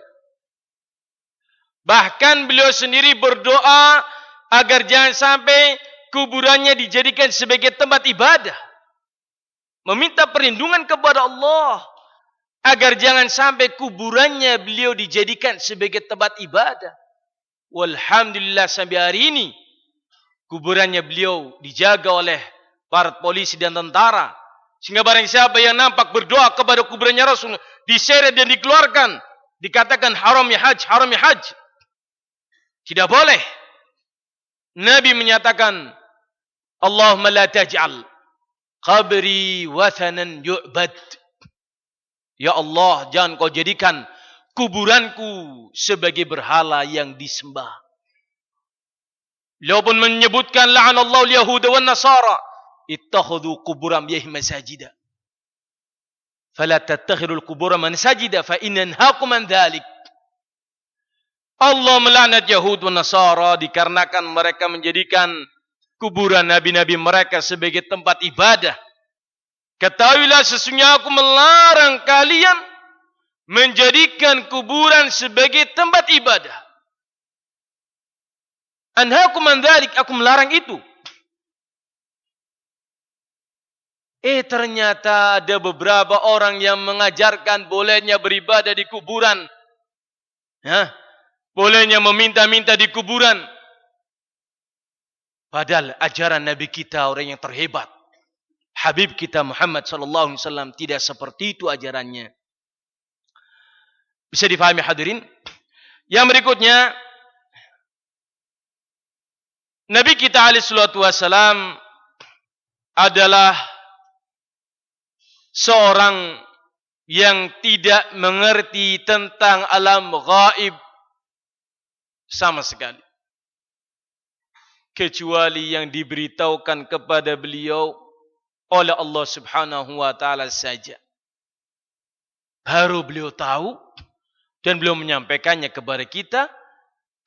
Bahkan beliau sendiri berdoa agar jangan sampai kuburannya dijadikan sebagai tempat ibadah. Meminta perlindungan kepada Allah agar jangan sampai kuburannya beliau dijadikan sebagai tempat ibadah. Walhamdulillah sampai hari ini kuburannya beliau dijaga oleh para polisi dan tentara. Sehingga barang siapa yang nampak berdoa kepada kuburannya Rasul diseret dan dikeluarkan, dikatakan haram ya haj, haram ya haj. Tidak boleh. Nabi menyatakan, Allahumma la taj'al qabri wathanan yu'bad. Ya Allah, jangan kau jadikan kuburanku sebagai berhala yang disembah. Beliau pun menyebutkan la'anallahu al-yahuda wan nasara ittakhadhu qubur anbiya'ihim masajida. Fala tattakhidul qubur masajida fa innahakum an dzalik. Allah melaknat Yahud dan Nasara dikarenakan mereka menjadikan kuburan nabi-nabi mereka sebagai tempat ibadah. Ketahuilah sesungguhnya aku melarang kalian menjadikan kuburan sebagai tempat ibadah. Anhaakum an dzalik, aku melarang itu. Ternyata ada beberapa orang yang mengajarkan bolehnya beribadah di kuburan. Bolehnya meminta-minta di kuburan. Padahal ajaran Nabi kita orang yang terhebat, Habib kita Muhammad sallallahu alaihi wasallam, tidak seperti itu ajarannya. Bisa difahami hadirin? Yang berikutnya, Nabi kita alaihi salatu wasallam adalah seorang yang tidak mengerti tentang alam gaib sama sekali, kecuali yang diberitahukan kepada beliau oleh Allah Subhanahu wa taala saja. Baru beliau tahu dan beliau menyampaikannya kepada kita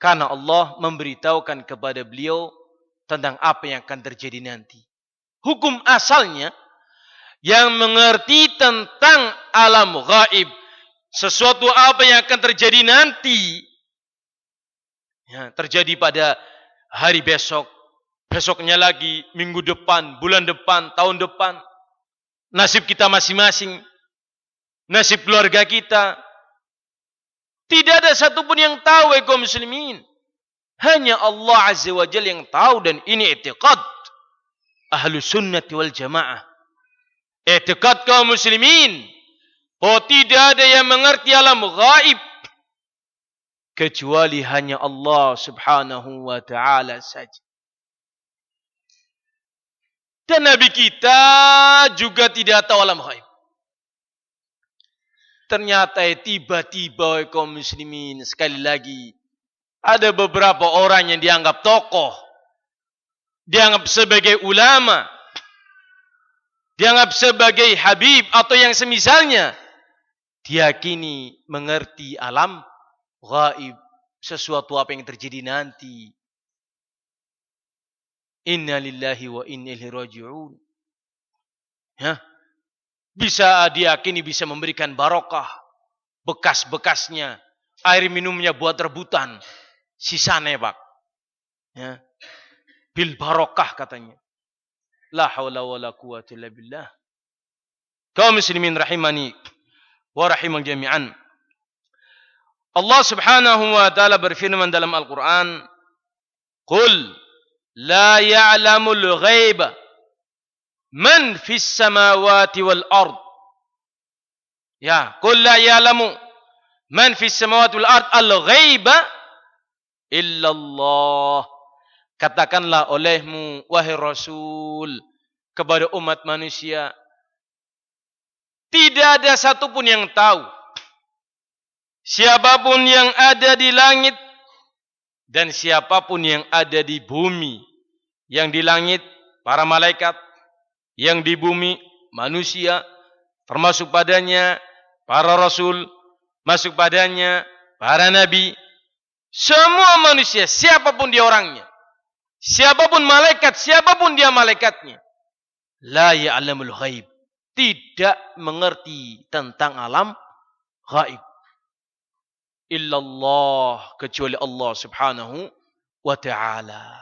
karena Allah memberitahukan kepada beliau tentang apa yang akan terjadi nanti. Hukum asalnya yang mengerti tentang alam gaib, sesuatu apa yang akan terjadi nanti, terjadi pada hari besok, besoknya lagi, minggu depan, bulan depan, tahun depan, nasib kita masing-masing, nasib keluarga kita, tidak ada satupun yang tahu, kaum muslimin. Hanya Allah Azza wa Jalla yang tahu, dan ini i'tiqad Ahlus Sunnah wal Jamaah. I'tiqad kaum muslimin bahwa tidak ada yang mengerti alam gaib kecuali hanya Allah Subhanahu wa taala saja. Dan Nabi kita juga tidak tahu alam gaib. Ternyata tiba-tiba kaum muslimin, sekali lagi, ada beberapa orang yang dianggap tokoh, dianggap sebagai ulama, dianggap sebagai habib atau yang semisalnya, diyakini mengerti alam gaib, sesuatu apa yang terjadi nanti. Inna lillahi wa inna ilaihi raji'un. Bisa diyakini bisa memberikan barokah, bekas-bekasnya, air minumnya buat rebutan, sisanya pak, bil barokah katanya. La haula wala quwwata illa billah. Kaum muslimin rahimani wa rahimah jami'an. Allah Subhanahu wa taala berfirman dalam Al-Qur'an, "Qul la ya'lamul ghaiba man fis samawati wal ard." Qul la ya'lamu man fis samawati wal ard al-ghaiba illa Allah. Katakanlah olehmu wahai Rasul kepada umat manusia, tidak ada satupun yang tahu, siapapun yang ada di langit dan siapapun yang ada di bumi. Yang di langit para malaikat, yang di bumi manusia, termasuk padanya para rasul, masuk padanya para nabi, semua manusia, siapapun dia orangnya, Siapapun malaikat, siapapun dia malaikatnya. La ya'lamul ghaib. Tidak mengerti tentang alam ghaib. Illallah, kecuali Allah subhanahu wa ta'ala.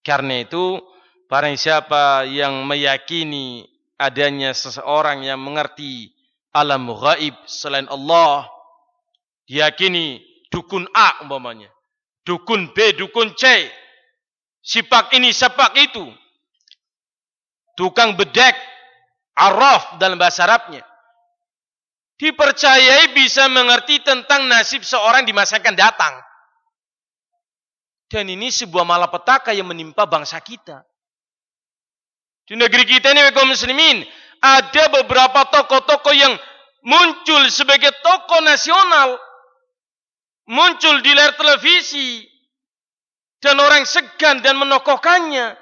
Karena itu, barang siapa yang meyakini adanya seseorang yang mengerti alam ghaib selain Allah, diyakini dukun A umpamanya, dukun B, dukun C, sipak ini, sipak itu, tukang bedek, arraf dalam bahasa Arabnya, dipercayai bisa mengerti tentang nasib seorang di masa akan datang. Dan ini sebuah malapetaka yang menimpa bangsa kita. Di negeri kita ini, kaum muslimin, ada beberapa tokoh-tokoh yang muncul sebagai tokoh nasional, muncul di layar televisi, dan orang segan dan menokohkannya.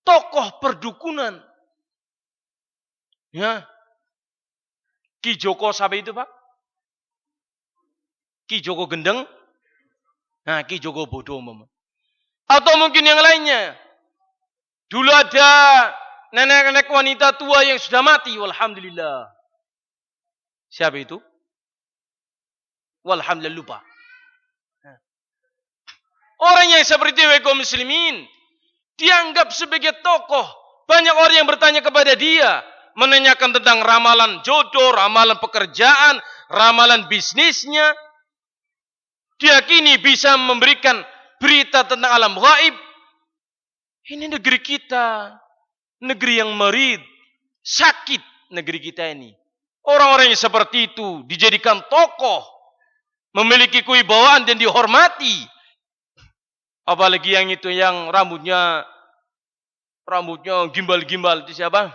Tokoh perdukunan. Ya. Ki Joko siapa itu, Pak? Ki Joko Gendeng? Nah, Ki Joko Bodo umpama. Atau mungkin yang lainnya. Dulu ada nenek-nenek wanita tua yang sudah mati, walhamdulillah. Siapa itu? Walhamdulillah lupa. Orang yang seperti itu, kaum muslimin, dianggap sebagai tokoh. Banyak orang yang bertanya kepada dia, menanyakan tentang ramalan jodoh, ramalan pekerjaan, ramalan bisnisnya. Diyakini bisa memberikan berita tentang alam gaib. Ini negeri kita, negeri yang merid, sakit negeri kita ini. Orang-orang yang seperti itu dijadikan tokoh, memiliki kewibawaan dan dihormati. Apalagi yang itu yang rambutnya gimbal-gimbal, itu siapa?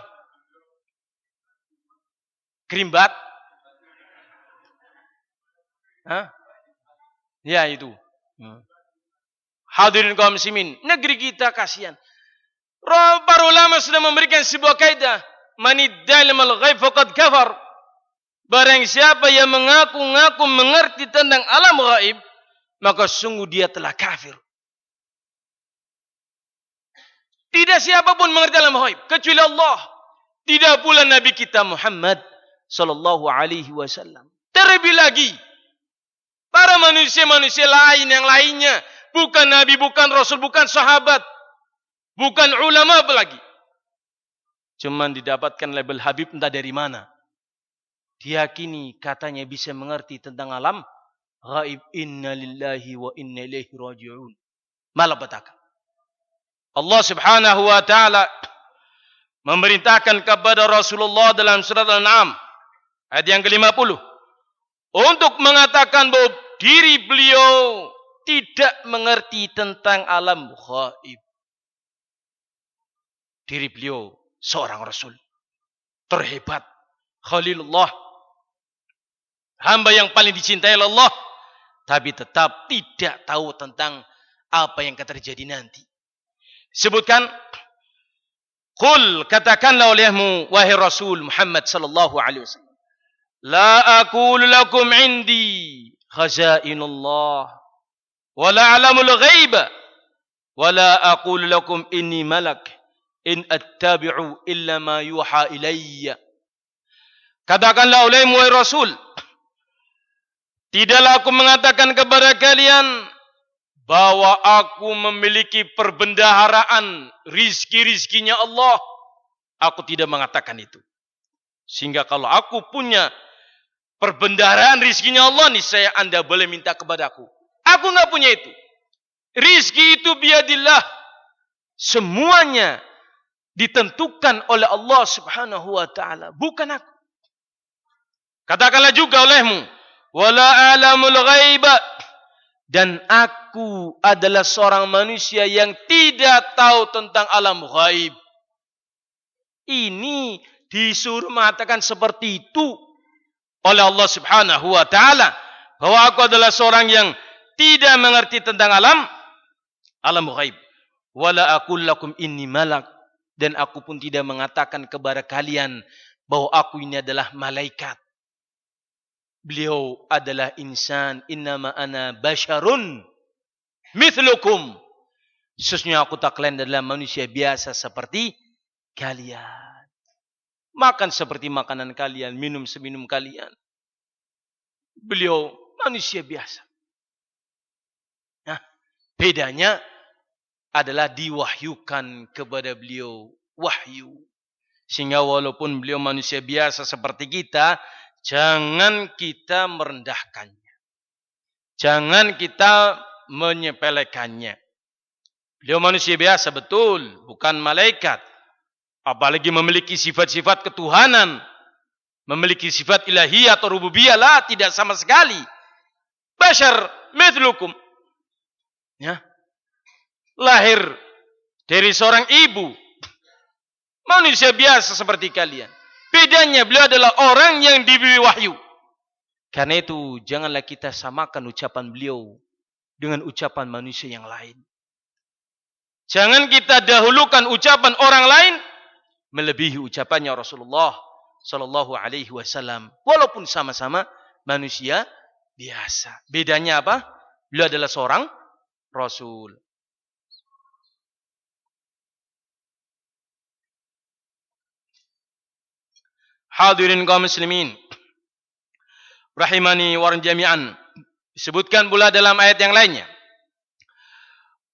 Krimbat? Hah? Ya itu. Hadirin kaum muslimin, negeri kita kasihan. Para ulama sudah memberikan sebuah kaidah, maniddalimal ghaib faqad kafar. Barang siapa yang mengaku-ngaku mengerti tentang alam gaib, maka sungguh dia telah kafir. Tidak siapapun mengerti alam gaib kecuali Allah. Tidak pula Nabi kita Muhammad sallallahu alaihi wasallam. Terlebih lagi para manusia-manusia lain yang lainnya, bukan Nabi, bukan Rasul, bukan sahabat, bukan ulama lagi. Cuman didapatkan label Habib entah dari mana. Diyakini katanya bisa mengerti tentang alam gaib. Inna lillahi wa inna ilaihi raji'un. Malapetaka. Allah subhanahu wa ta'ala memerintahkan kepada Rasulullah dalam surat Al-An'am ayat yang ke-50 untuk mengatakan bahwa diri beliau tidak mengerti tentang alam gaib. Diri beliau seorang Rasul terhebat, Khalilullah, hamba yang paling dicintai Allah, tapi tetap tidak tahu tentang apa yang akan terjadi nanti. Sebutkan, qul, katakanlah olehmu wahai Rasul Muhammad sallallahu alaihi wasallam, la aqulu lakum indi khazainullah wa la a'lamul ghaiba wa la aqulu lakum inni malak in attabi'u illa ma yuha ilayya. Katakanlah olehmu wahai Rasul, tidaklah aku mengatakan kepada kalian bahwa aku memiliki perbendaharaan rizki-rizkinya Allah. Aku tidak mengatakan itu. Sehingga kalau aku punya perbendaharaan rizkinya Allah, niscaya Anda boleh minta kepadaku. Aku enggak punya itu. Rizki itu biadillah. Semuanya ditentukan oleh Allah subhanahu wa ta'ala. Bukan aku. Katakanlah juga olehmu, wala alamul ghaiba, dan aku adalah seorang manusia yang tidak tahu tentang alam ghaib. Ini disuruh mengatakan seperti itu oleh Allah subhanahu wa ta'ala, bahwa aku adalah seorang yang tidak mengerti tentang alam ghaib. Wala aqul lakum inni malak, dan aku pun tidak mengatakan kepada kalian bahwa aku ini adalah malaikat. Beliau adalah insan, innama ana basyarun. Mithlukum. Sesungguhnya aku tak lain adalah manusia biasa seperti kalian. Makan seperti makanan kalian, minum seminum kalian. Beliau manusia biasa. Nah, bedanya adalah diwahyukan kepada beliau wahyu. Sehingga walaupun beliau manusia biasa seperti kita, jangan kita merendahkannya. Jangan kita menyepelekannya. Beliau manusia biasa, betul, bukan malaikat. Apalagi memiliki sifat-sifat ketuhanan, memiliki sifat ilahiyah atau rububiyah, lah, tidak sama sekali. Bashar mithlukum. Ya. Lahir dari seorang ibu, manusia biasa seperti kalian. Bedanya beliau adalah orang yang diberi wahyu. Karena itu janganlah kita samakan ucapan beliau dengan ucapan manusia yang lain. Jangan kita dahulukan ucapan orang lain melebihi ucapannya Rasulullah Sallallahu Alaihi Wasallam. Walaupun sama-sama manusia biasa. Bedanya apa? Beliau adalah seorang Rasul. Hadirin kaum muslimin rahimani wa jami'an. Disebutkan pula dalam ayat yang lainnya,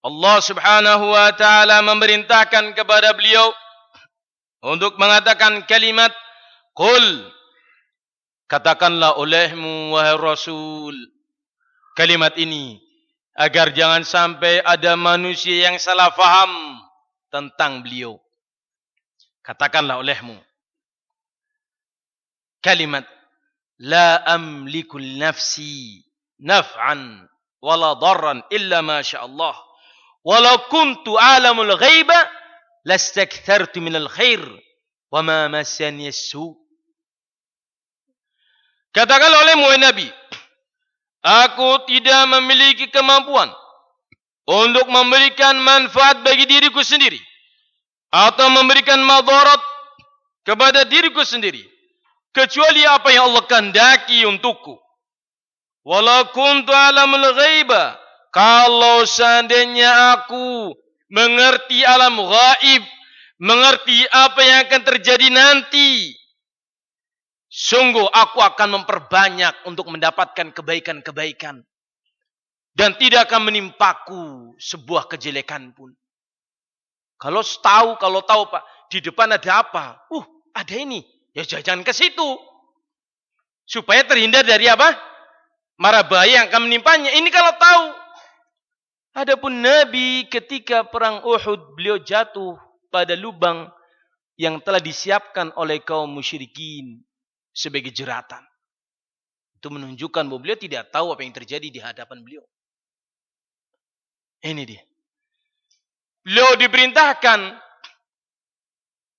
Allah Subhanahu wa taala memerintahkan kepada beliau untuk mengatakan kalimat qul, katakanlah olehmu wahai Rasul kalimat ini, agar jangan sampai ada manusia yang salah faham tentang beliau. Katakanlah olehmu kalimat la amliku nafsi naf'an wala darran illa ma sya Allah walau kuntu alamul ghaiba lastakthartu minal khair wa ma massani as-su. Katakanlah olehmu wahai Nabi, aku tidak memiliki kemampuan untuk memberikan manfaat bagi diriku sendiri atau memberikan madarat kepada diriku sendiri, kecuali apa yang Allah kehendaki untukku. Walau kuntu alamul ghaiba, kalau seandainya aku mengerti alam gaib, mengerti apa yang akan terjadi nanti, sungguh aku akan memperbanyak untuk mendapatkan kebaikan-kebaikan. Dan tidak akan menimpaku sebuah kejelekan pun. Kalau tahu Pak, di depan ada apa? Ada ini. Ya jangan ke situ. Supaya terhindar dari apa? Mara bahaya yang akan menimpanya. Ini kalau tahu. Adapun Nabi ketika perang Uhud, beliau jatuh pada lubang yang telah disiapkan oleh kaum musyrikin sebagai jeratan. Itu menunjukkan bahwa beliau tidak tahu apa yang terjadi di hadapan beliau. Ini dia. Beliau diperintahkan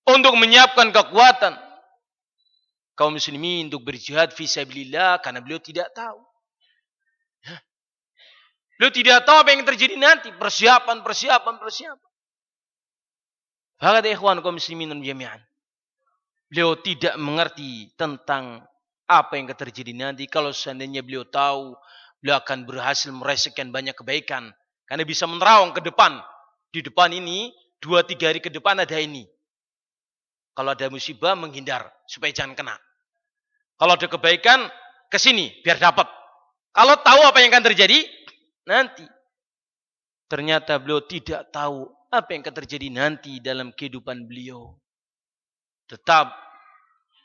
untuk menyiapkan kekuatan kaum muslimin untuk berjihad fi sabilillah karena beliau tidak tahu. Beliau tidak tahu apa yang terjadi nanti. Persiapan. Hakada ikhwan kaum muslimin jami'an. Beliau tidak mengerti tentang apa yang akan terjadi nanti. Kalau seandainya beliau tahu, beliau akan berhasil meraih sekian banyak kebaikan. Karena bisa menerawang ke depan. Di depan ini, 2-3 hari ke depan ada ini. Kalau ada musibah, menghindar. Supaya jangan kena. Kalau ada kebaikan, ke sini. Biar dapat. Kalau tahu apa yang akan terjadi, nanti. Ternyata beliau tidak tahu apa yang akan terjadi nanti dalam kehidupan beliau. Tetap,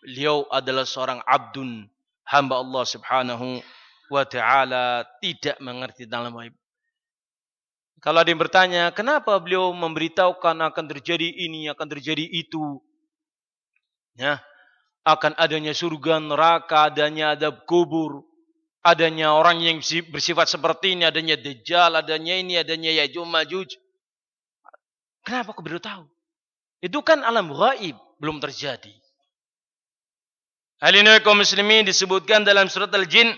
beliau adalah seorang abdun. Hamba Allah subhanahu wa ta'ala. Tidak mengerti dalam gaib. Kalau ada yang bertanya, kenapa beliau memberitahukan akan terjadi ini, akan terjadi itu. Ya, akan adanya surga, neraka, adanya adab kubur, adanya orang yang bersifat seperti ini, adanya Dajjal, adanya ini, adanya Ya'juj Ma'juj. Kenapa kau beliau tahu? Itu kan alam gaib, belum terjadi. Hal ini kaum muslimin disebutkan dalam surat Al-Jin.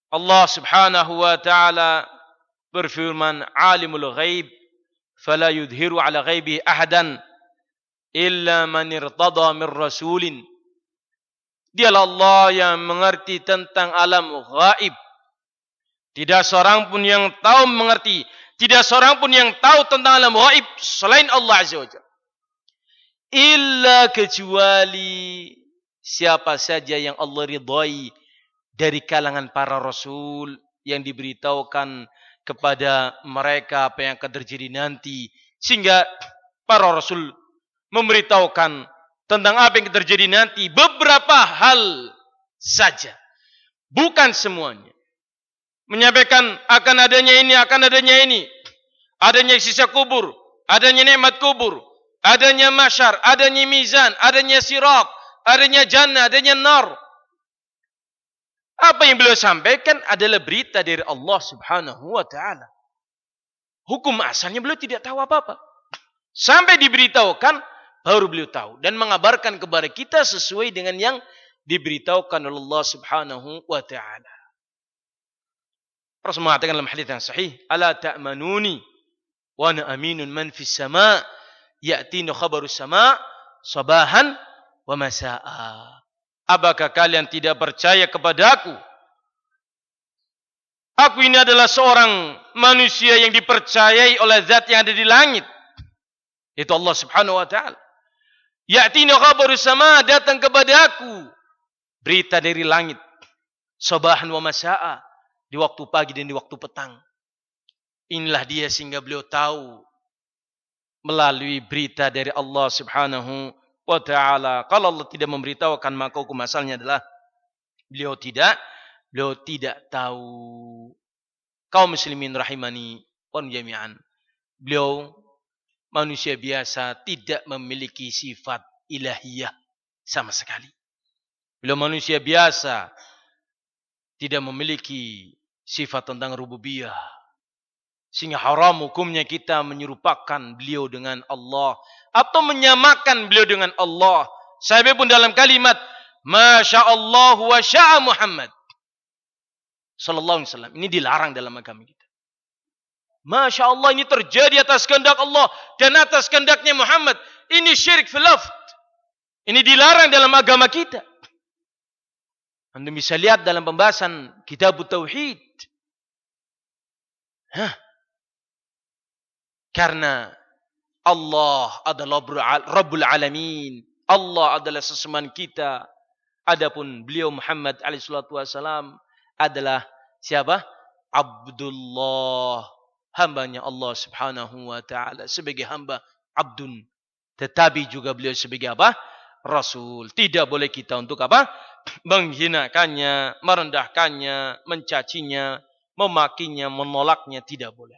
Allah subhanahu wa ta'ala berfirman, alimul ghaib fala yudhiru ala ghaibi ahadan illa man irtada min rasulin. Dialah Allah yang mengerti tentang alam ghaib. Tidak seorang pun yang tahu mengerti. Tidak seorang pun yang tahu tentang alam ghaib selain Allah Azza wa Jalla. Illa kecuali siapa saja yang Allah ridhai dari kalangan para rasul yang diberitahukan kepada mereka apa yang akan terjadi nanti. Sehingga para rasul memberitahukan tentang apa yang akan terjadi nanti. Beberapa hal saja. Bukan semuanya. Menyampaikan akan adanya ini, akan adanya ini. Adanya sisa kubur, adanya nikmat kubur, adanya mahsyar, adanya mizan, adanya sirat, adanya jannah, adanya nar. Apa yang beliau sampaikan adalah berita dari Allah Subhanahu wa taala. Hukum asalnya beliau tidak tahu apa-apa. Sampai diberitahukan baru beliau tahu dan mengabarkan kepada kita sesuai dengan yang diberitahukan oleh Allah Subhanahu wa taala. Rasul mengatakan dalam hadis yang sahih, "Ala ta'manuni wa ana aminun man fis sama' ya'tini khabaru sama' sabahan wa masa'a." Apakah kalian tidak percaya kepadaku? Aku ini adalah seorang manusia yang dipercayai oleh zat yang ada di langit. Itu Allah Subhanahu wa taala. Ya'tini khabaru sama', datang kepadaku berita dari langit. Sabahan wa masa'a, di waktu pagi dan di waktu petang. Inilah dia sehingga beliau tahu melalui berita dari Allah Subhanahu wa taala. Kalau Allah tidak memberitahukan maka hukum asalnya adalah beliau tidak tahu. Kaum muslimin rahimani wa jami'an. Beliau manusia biasa, tidak memiliki sifat ilahiyah sama sekali. Beliau manusia biasa, tidak memiliki sifat tentang rububiyah. Sehingga haram hukumnya kita menyerupakan beliau dengan Allah atau menyamakan beliau dengan Allah. Sampai pun dalam kalimat Masya Allah wa sya'a Muhammad sallallahu alaihi wasallam, ini dilarang dalam agama kita. Masya Allah, ini terjadi atas kehendak Allah dan atas kehendaknya Muhammad. Ini syirik fil lafz. Ini dilarang dalam agama kita. Anda bisa lihat dalam pembahasan kitab Tauhid. Karena Allah adalah Rabbul Alamin. Allah adalah sesembahan kita. Adapun beliau Muhammad alaihi salatu wasalam adalah siapa? Abdullah, hambanya Allah Subhanahu wa taala. Sebagai hamba abdun, tetapi juga beliau sebagai apa? Rasul. Tidak boleh kita untuk apa? Menghinakannya, merendahkannya, mencacinya, memakinya, menolaknya, tidak boleh.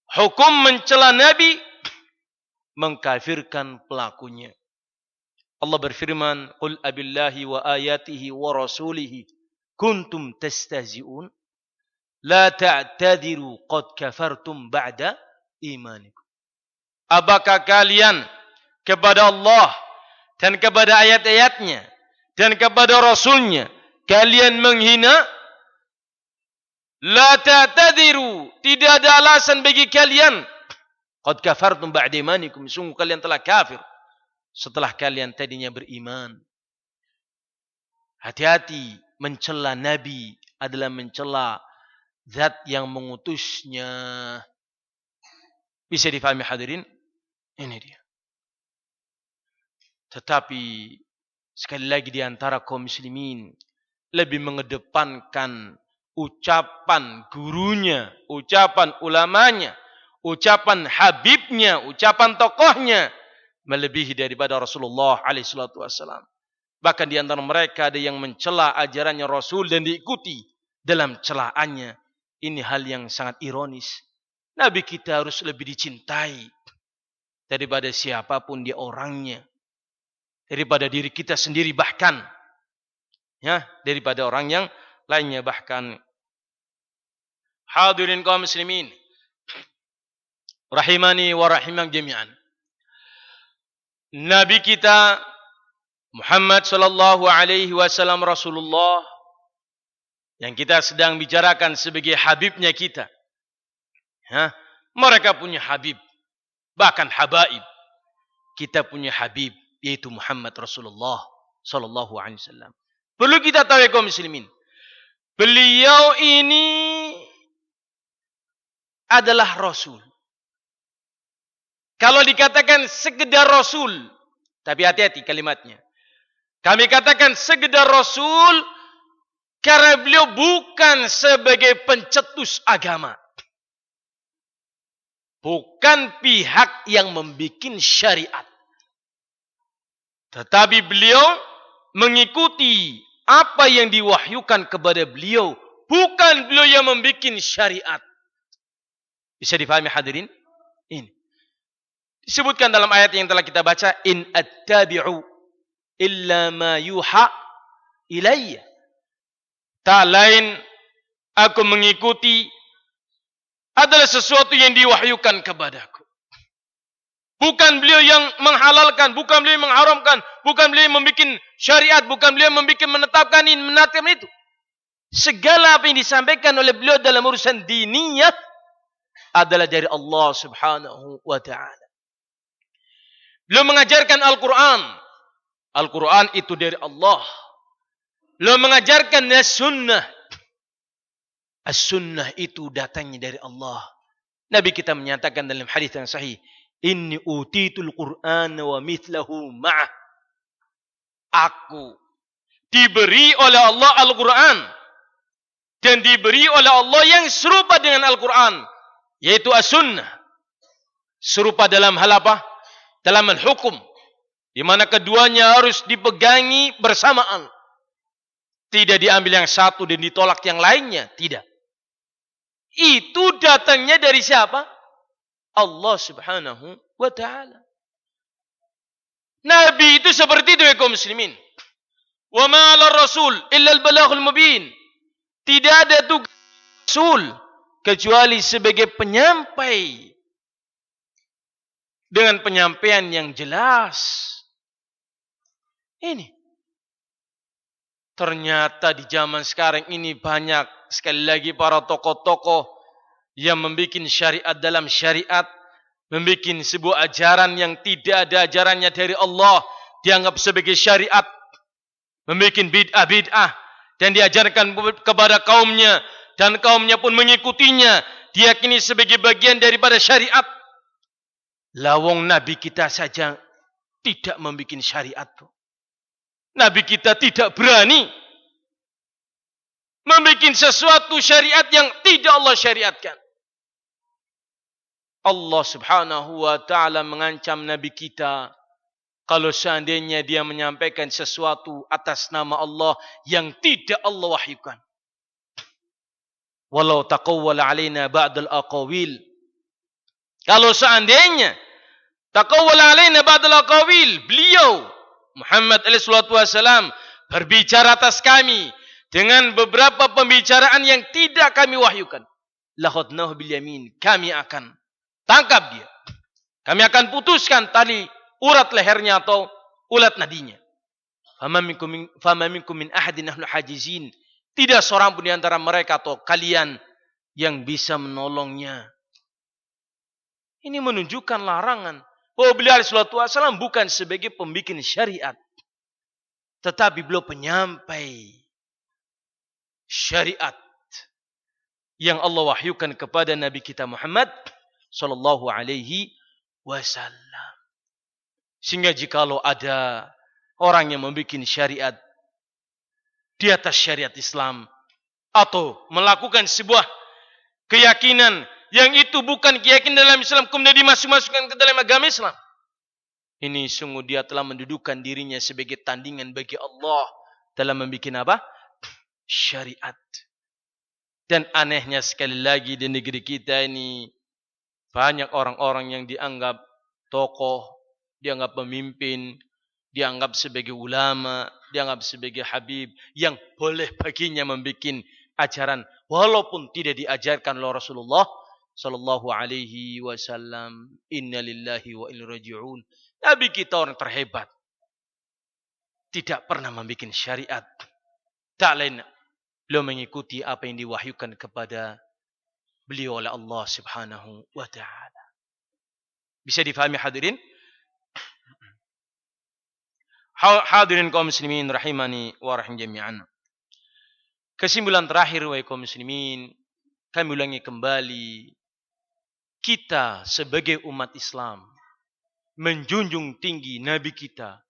Hukum mencela Nabi mengkafirkan pelakunya. Allah berfirman, "Qul abillahi wa ayatihi wa rasulihi kuntum tastahzi'un la ta'tadiru qad kafartum ba'da imanikum." Apakah kalian kepada Allah dan kepada ayat-ayatnya dan kepada Rasulnya kalian menghina? La ta'tadiru, tidak ada alasan bagi kalian. Qad kafartum ba'da imanikum, sungguh kalian telah kafir setelah kalian tadinya beriman. Hati-hati, mencela Nabi adalah mencela zat yang mengutusnya. Bisa difahami hadirin? Ini dia. Tetapi sekali lagi di antara kaum muslimin lebih mengedepankan ucapan gurunya, ucapan ulamanya, ucapan habibnya, ucapan tokohnya melebihi daripada Rasulullah alaihi salatu wasallam. Bahkan di antara mereka ada yang mencela ajarannya Rasul dan diikuti dalam celaannya. Ini hal yang sangat ironis. Nabi kita harus lebih dicintai daripada siapapun dia orangnya. Daripada diri kita sendiri bahkan. Ya, daripada orang yang lainnya bahkan. Hadirin kaum muslimin rahimani wa rahimam jami'an. Nabi kita Muhammad sallallahu alaihi wasallam Rasulullah yang kita sedang bicarakan sebagai habibnya kita. Ya, mereka punya habib, bahkan habaib. Kita punya habib yaitu Muhammad Rasulullah sallallahu alaihi wasallam. Perlu kita tahu ya kaum muslimin, Beliau ini adalah Rasul. Kalau dikatakan sekedar Rasul, tapi hati-hati kalimatnya. Kami katakan sekedar Rasul karena beliau bukan sebagai pencetus agama. Bukan pihak yang membuat syariat. Tetapi beliau mengikuti apa yang diwahyukan kepada beliau. Bukan beliau yang membuat syariat. Bisa difahami hadirin? Ini. Disebutkan dalam ayat yang telah kita baca. In attabi'u illa ma yuha ilayya. Tak lain aku mengikuti adalah sesuatu yang diwahyukan kepadaku. Bukan beliau yang menghalalkan, bukan beliau yang mengharamkan, bukan beliau yang membuat syariat, bukan beliau yang menetapkan ini, menetapkan itu. Segala apa yang disampaikan oleh beliau dalam urusan diniyah adalah dari Allah Subhanahu wa ta'ala. Beliau mengajarkan Al-Quran. Al-Quran itu dari Allah. Beliau mengajarkan as-sunnah. As-sunnah itu datangnya dari Allah. Nabi kita menyatakan dalam hadis yang sahih, inni utitul Qur'an wa mithlahu ma'ah. Aku diberi oleh Allah Al-Quran dan diberi oleh Allah yang serupa dengan Al-Quran, yaitu as-sunnah. Serupa dalam hal apa? Dalam hal hukum, di mana keduanya harus dipegangi bersamaan. Tidak diambil yang satu dan ditolak yang lainnya, tidak. Itu datangnya dari siapa? Allah Subhanahu wa ta'ala. Nabi itu seperti itu ya kaum muslimin. Wa ma 'ala rasul illa al-balaghul mubin. Tidak ada tugas Rasul kecuali sebagai penyampai dengan penyampaian yang jelas. Ini. Ternyata di zaman sekarang ini banyak sekali lagi para tokoh-tokoh yang membuat syariat dalam syariat, membuat sebuah ajaran yang tidak ada ajarannya dari Allah, dianggap sebagai syariat, membuat bid'ah-bid'ah dan diajarkan kepada kaumnya, dan kaumnya pun mengikutinya, diyakini sebagai bagian daripada syariat. Lawang Nabi kita saja tidak membuat syariat. Nabi kita tidak berani membuat sesuatu syariat yang tidak Allah syariatkan. Allah Subhanahu wa ta'ala mengancam Nabi kita kalau seandainya dia menyampaikan sesuatu atas nama Allah yang tidak Allah wahyukan. Walau taqawwala alaina ba'dal aqawil. Kalau seandainya taqawwala alaina ba'dal aqawil, beliau Muhammad SAW berbicara atas kami dengan beberapa pembicaraan yang tidak kami wahyukan. Lakhadnahu bil yamin. Kami akan tangkap dia. Kami akan putuskan tali urat lehernya atau ulat nadinya. Fama minkum min ahadin nahnu hajizin. Tidak seorang pun di antara mereka atau kalian yang bisa menolongnya. Ini menunjukkan larangan. Oh, beliau SAW bukan sebagai pembikin syariat, tetapi beliau penyampai syariat yang Allah wahyukan kepada Nabi kita Muhammad sallallahu alaihi wasallam. Sehingga jikalau ada orang yang membuat syariat di atas syariat Islam atau melakukan sebuah keyakinan yang itu bukan keyakinan dalam Islam, kemudian dimasukkan ke dalam agama Islam, ini sungguh dia telah mendudukkan dirinya sebagai tandingan bagi Allah dalam membuat apa? Syariat. Dan anehnya sekali lagi di negeri kita ini banyak orang-orang yang dianggap tokoh, dianggap pemimpin, dianggap sebagai ulama, dianggap sebagai habib yang boleh baginya membuat ajaran walaupun tidak diajarkan oleh Rasulullah sallallahu alaihi wasallam. Innalillahi wa inna ilaihi raji'un. Nabi kita orang terhebat, tidak pernah membuat syariat. Tak lain beliau mengikuti apa yang diwahyukan kepada beliau oleh Allah Subhanahu wa ta'ala. Bisa difahami hadirin? Hadirin kaum muslimin rahimani wa rahim jami'an. Kesimpulan terakhir wahai kaum muslimin, kami ulangi kembali, kita sebagai umat Islam menjunjung tinggi Nabi kita,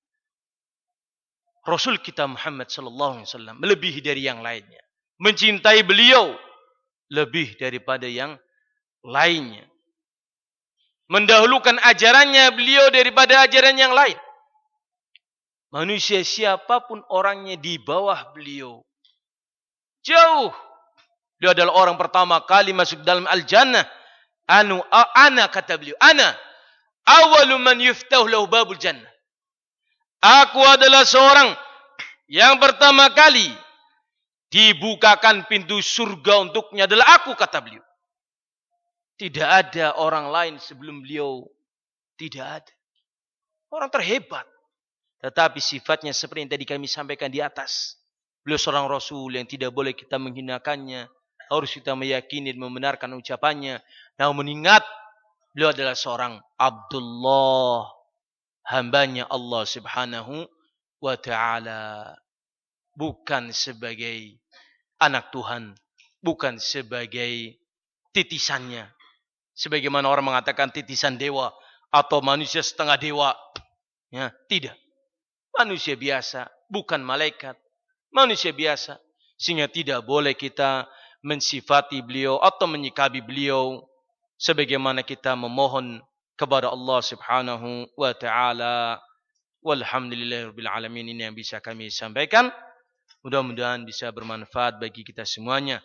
Rasul kita Muhammad sallallahu alaihi wasallam melebihi dari yang lainnya. Mencintai beliau lebih daripada yang lainnya. Mendahulukan ajarannya beliau daripada ajaran yang lain. Manusia siapapun orangnya di bawah beliau, jauh. Beliau adalah orang pertama kali masuk dalam al-jannah. Ana kata beliau, ana awalu man yuftahu lahu babul jannah. Aku adalah seorang yang pertama kali dibukakan pintu surga untuknya adalah aku, kata beliau. Tidak ada orang lain sebelum beliau. Tidak ada. Orang terhebat. Tetapi sifatnya seperti yang tadi kami sampaikan di atas. Beliau seorang Rasul yang tidak boleh kita menghinakannya. Harus kita meyakini dan membenarkan ucapannya. Namun ingat, beliau adalah seorang Abdullah, hambanya Allah subhanahu wa ta'ala. Bukan sebagai anak Tuhan. Bukan sebagai titisannya. Sebagaimana orang mengatakan titisan dewa. Atau manusia setengah dewa. Ya, tidak. Manusia biasa, bukan malaikat. Manusia biasa. Sehingga tidak boleh kita mensifati beliau atau menyikapi beliau sebagaimana kita memohon kepada Allah subhanahu wa ta'ala. Walhamdulillahirabbil alamin. Ini yang bisa kami sampaikan. Mudah-mudahan bisa bermanfaat bagi kita semuanya.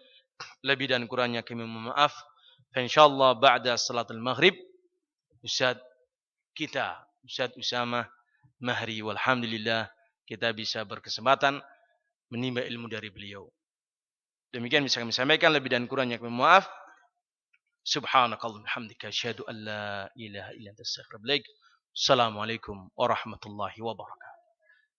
Lebih dan kurangnya kami mohon maaf. Insyaallah ba'da salatul maghrib Ustaz Usama Mahri, walhamdulillah kita bisa berkesempatan menimba ilmu dari beliau. Demikian bisa kami sampaikan, lebih dan kurangnya kami maaf. Subhanakallahumma hamdika asyhadu an la ilaha illa anta astaghfiruka wa atubu ilaik. Assalamualaikum warahmatullahi wabarakatuh.